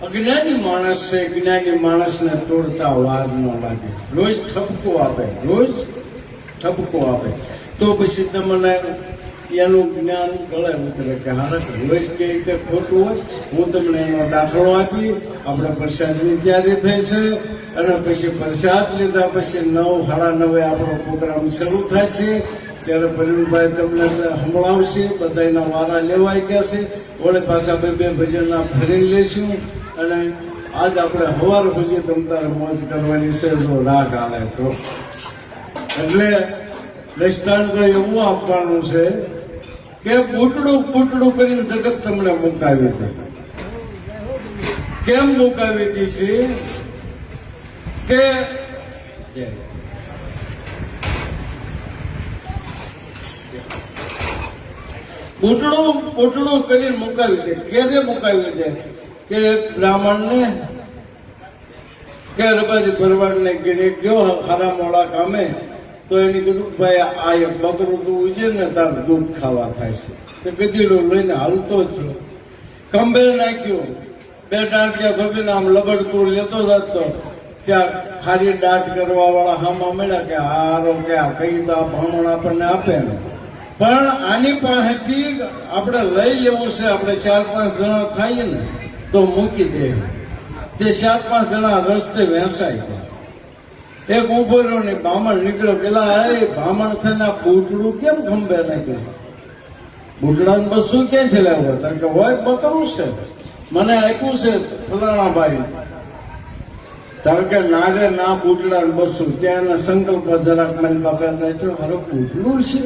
અજ્ઞાની માણસ છે, જ્ઞાની માણસને તોડતા વાર ન લાગે. રોજ ઠપકો આપે, રોજ ઠપકો આપે તો પછી તમને એનું જ્ઞાન ગળે ઉતરે કે હા રોજ કે ખોટું હોય. હું તમને એનો દાખલો આપી. આપણે પ્રસાદની તૈયારી થઈ છે અને પછી પ્રસાદ લીધા પછી 9:30 આપણો પ્રોગ્રામ શરૂ થાય છે. ત્યારે પ્રવીણભાઈ તમને સંભળાવશે, બધાના વારા લેવાઈ ગયા છે. ઓળે પાછા બે ભજનના ફરી લઈશું અને આજ આપણે સવાર પછી તમતારે મોજ કરવાની છે જો રાગ હાલે તો. એટલે દ્રષ્ટાંત એવું આપવાનું છે કે પૂટડું કરીને જગત તમને મુકાવી હતી. કેમ મુકાવી હતી છે કે પૂટડું કરીને મુકાવી દે. ક્યારે મુકાવી દે કે બ્રાહ્મણને કે રબાજી ભરવાડને ઘેરે ગયો હારા મોડા કામે તો એને કીધું ભાઈ આ એક બકરું તું ઉજે ને તાર દૂધ ખાવા થાય છે. તો ગધેડો લઈને હાલતો થયો, ખંભે નાખ્યો, 2 ટાંટિયા ભગીને આમ લબડતું લેતો જતો. ત્યાં ખારી દાટ કરવા વાળા હામાં મળ્યા કે હારો કે આ કઈ તો ભ્રમણ આપણને આપે ને. પણ આની પાસેથી આપણે લઈ લેવું છે. આપણે 4-5 જણા થાય ને તો મૂકી દે. તે 4-5 જણા રસ્તે વેસાઈ ગયા. એક ઉભો રહ્યો ને બ્રાહ્મણ નીકળ્યો. પેલા એ બ્રાહ્મણ થઈને આ બૂટડું કેમ ખંભે નાખ્યું? બૂટડાને બસું ક્યાંથી લાવ્યો? કારણ કે હોય બકરું છે, મને આપ્યું છે ફલાણા ભાઈ. કારણ કે નારે ના બૂટડા બસું ત્યાં સંકલ્પ જરાક મને બાપા નાખ્યો મારો બૂટડું છે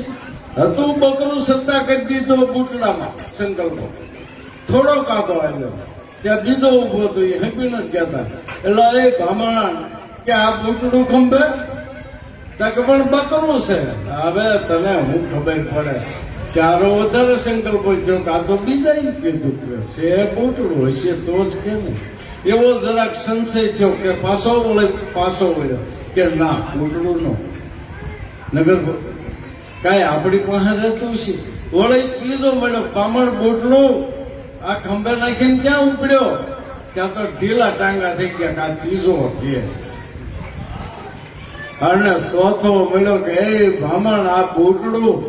હતું. બકરું સત્તા કરી દીધો બૂટડામાં સંકલ્પ. થોડો કાકો આવ્યો ત્યાં બીજો ઉભો હતો, એ હપી નથી કહેતા. એટલે એ બ્રાહ્મણ કે આ બૂટડું ખંભે કે પણ બકરું છે. હવે તને હું ખબર પડે ચારો વધારે સંકલ્પ થયો કે આ તો બીજા કીધું કે છે બૂટડું હશે તો જ કે ને એવો જરાક સંશય થયો કે પાછો વળ્યો કે ના બૂટડું નો નગર કાંઈ આપણી પાસે રહેતું છે વળી ત્રીજો મળ્યો પામણ બૂટડું આ ખંભે નાખીને ક્યાં ઉપડ્યો ત્યાં તો ઢીલા ટાંગા થઈ ગયા કે આ ત્રીજો કે અને ચોથો મળ્યો કે એ બ્રાહ્મણ આ બૂટડું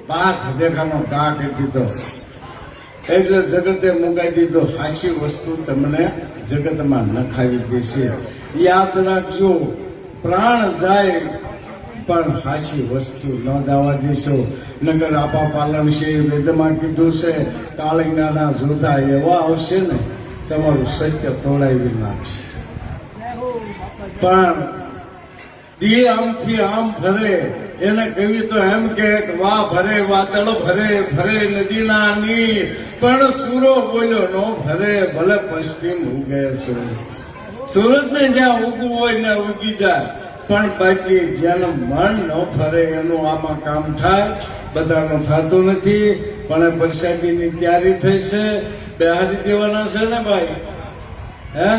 પાક દેખાનો કા કહી દીધો એટલે જગતે મુકાઈ દીધો હાચી વસ્તુ તમને જગતમાં નખાવી દેશે યાદ રાખજો પ્રાણ જાય પણ હાચી વસ્તુ ન જવા દેશો નગર આપા પાલન છે વેદમાં કીધું છે કાળિંગાના જોધા એવા આવશે ને તમારું સત્ય તોડાવી નાખશે પણ એ આમથી આમ ભરે એને કહ્યું તો એમ કે વાહ ભરે વાદળ ભરે ભરે નદીના નીર પણ સૂરો બોલ્યો નો ભરે ભલે પશ્ચિમ ઉગે સૂરજ ને જ્યાં ઉગવું હોય ને ઉગી જાય પણ બાકી જેનું મન ન ફરે એનું આમાં કામ થાય બધાનું થતું નથી પણ પ્રસાદીની તૈયારી થઈ છે બેહારી દેવાના છે ને ભાઈ હે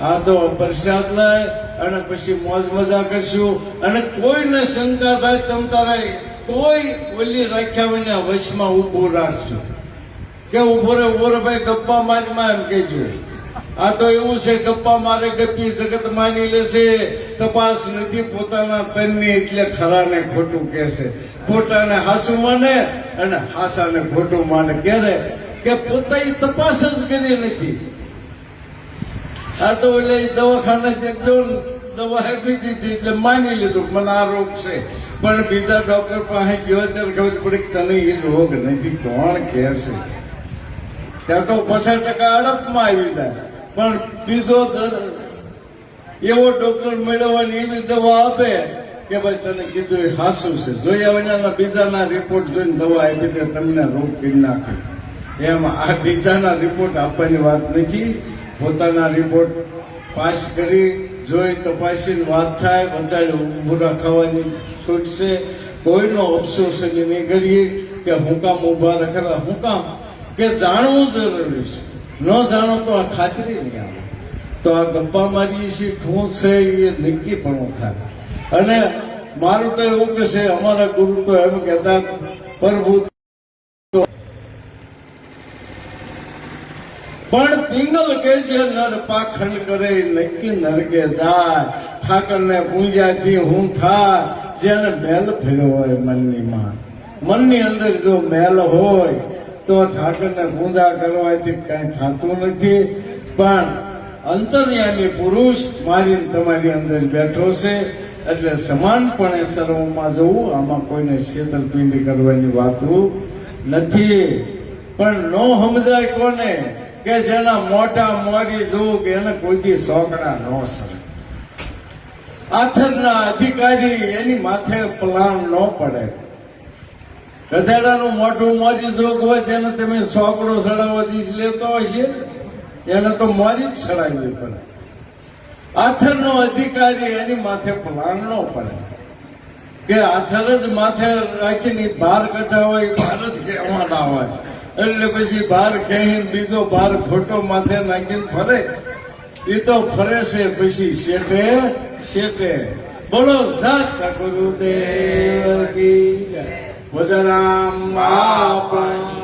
આ તો પ્રસાદ લાય અને પછી મોજ મજા કરશું અને કોઈને શંકા થાય તમ તારે કોઈ ઓલી રાખ્યા વિના વશમાં ઉભું રાખજો કે ઉભો રે ભાઈ ગપ્પા મારમાં એમ કહેજો આ તો એવું છે ગપ્પા મારે ગપ્પી જગત માની લેશે તપાસ નથી પોતાના તનની એટલે ખરા ને ખોટું કહેશે ખોટાને હાસુ માને અને હાસાને ખોટું માને ક્યારે કે પોતાની તપાસ જ કરી નથી આ તો એટલે દવાખાને દવા આપી દીધી એટલે માની લીધું મને આ રોગ છે પણ બીજા ડોક્ટર પાસે ગયો ત્યારે ખબર પડી તને એ રોગ નથી કોણ કહે છે ત્યાં તો 50% અડપમાં આવી જાય પણ બીજો એવો ડોક્ટર મેળવવાની એવી દવા આપે કે ભાઈ તને કીધું એ હાસું છે જોયા વિનાના બીજાના રિપોર્ટ જોઈને દવા આપી દે તમને રોગ કરી નાખે એમ આ બીજાના રિપોર્ટ આપવાની વાત નથી પોતાના રિપોર્ટ પાસ કરી જોઈ તપાસીને વાત થાય બચાડી ઊભું રાખવાની છૂટશે કોઈનો અફસોસ નહીં કરીએ કે હું કામ ઊભા રાખેલા હું કામ કે જાણવું જરૂરી છે ન જાણો તો આ ખાતરી નહીં આવે તો આ ગપ્પા મારીએ છીએ શું છે એ નક્કી પણ થાય અને મારું તો એવું કે છે અમારા ગુરુ તો એમ કહેતા પ્રભુ પણ પિંગલ કે જે નર પાખંડ કરે નક્કી નરકે જાય ઠાકરને પૂજાથી હું થાય જેને મેલ ફેર્યો હોય મનની અંદર જો મેલ હોય તો ઠાકરને પૂજા કરવાથી કઈ થતું નથી પણ અંતર્યામી પુરુષ મારી તમારી અંદર બેઠો છે એટલે સમાનપણે સર્વમાં જવું આમાં કોઈને છેતરપિંડી કરવાની વાતો નથી પણ નો સમજાય કોને કે જેના મોટા મોરી જોવું કે એને કોઈથી સોકડા ન સરે આથરના અધિકારી એની માથે પ્લાન ન પડે ગધેડાનું મોઢું મોરી જોગ હોય તેને તમે સોકડો ચડાવવા લેતો હશે એને તો મોરી જ ચડાવવી પડે આથરનો અધિકારી એની માથે પ્લાન ન પડે કે આથર જ માથે રાખીને ભાર કઢા હોય ભાર જ કહેવાના હોય એટલે પછી ભાર કહીને બીજો ભાર ખોટો માથે નાખીને ફરે એ તો ફરે છે પછી શેઠે બોલો સાત ગુરુદેવ કી જય. વજરામ આપણ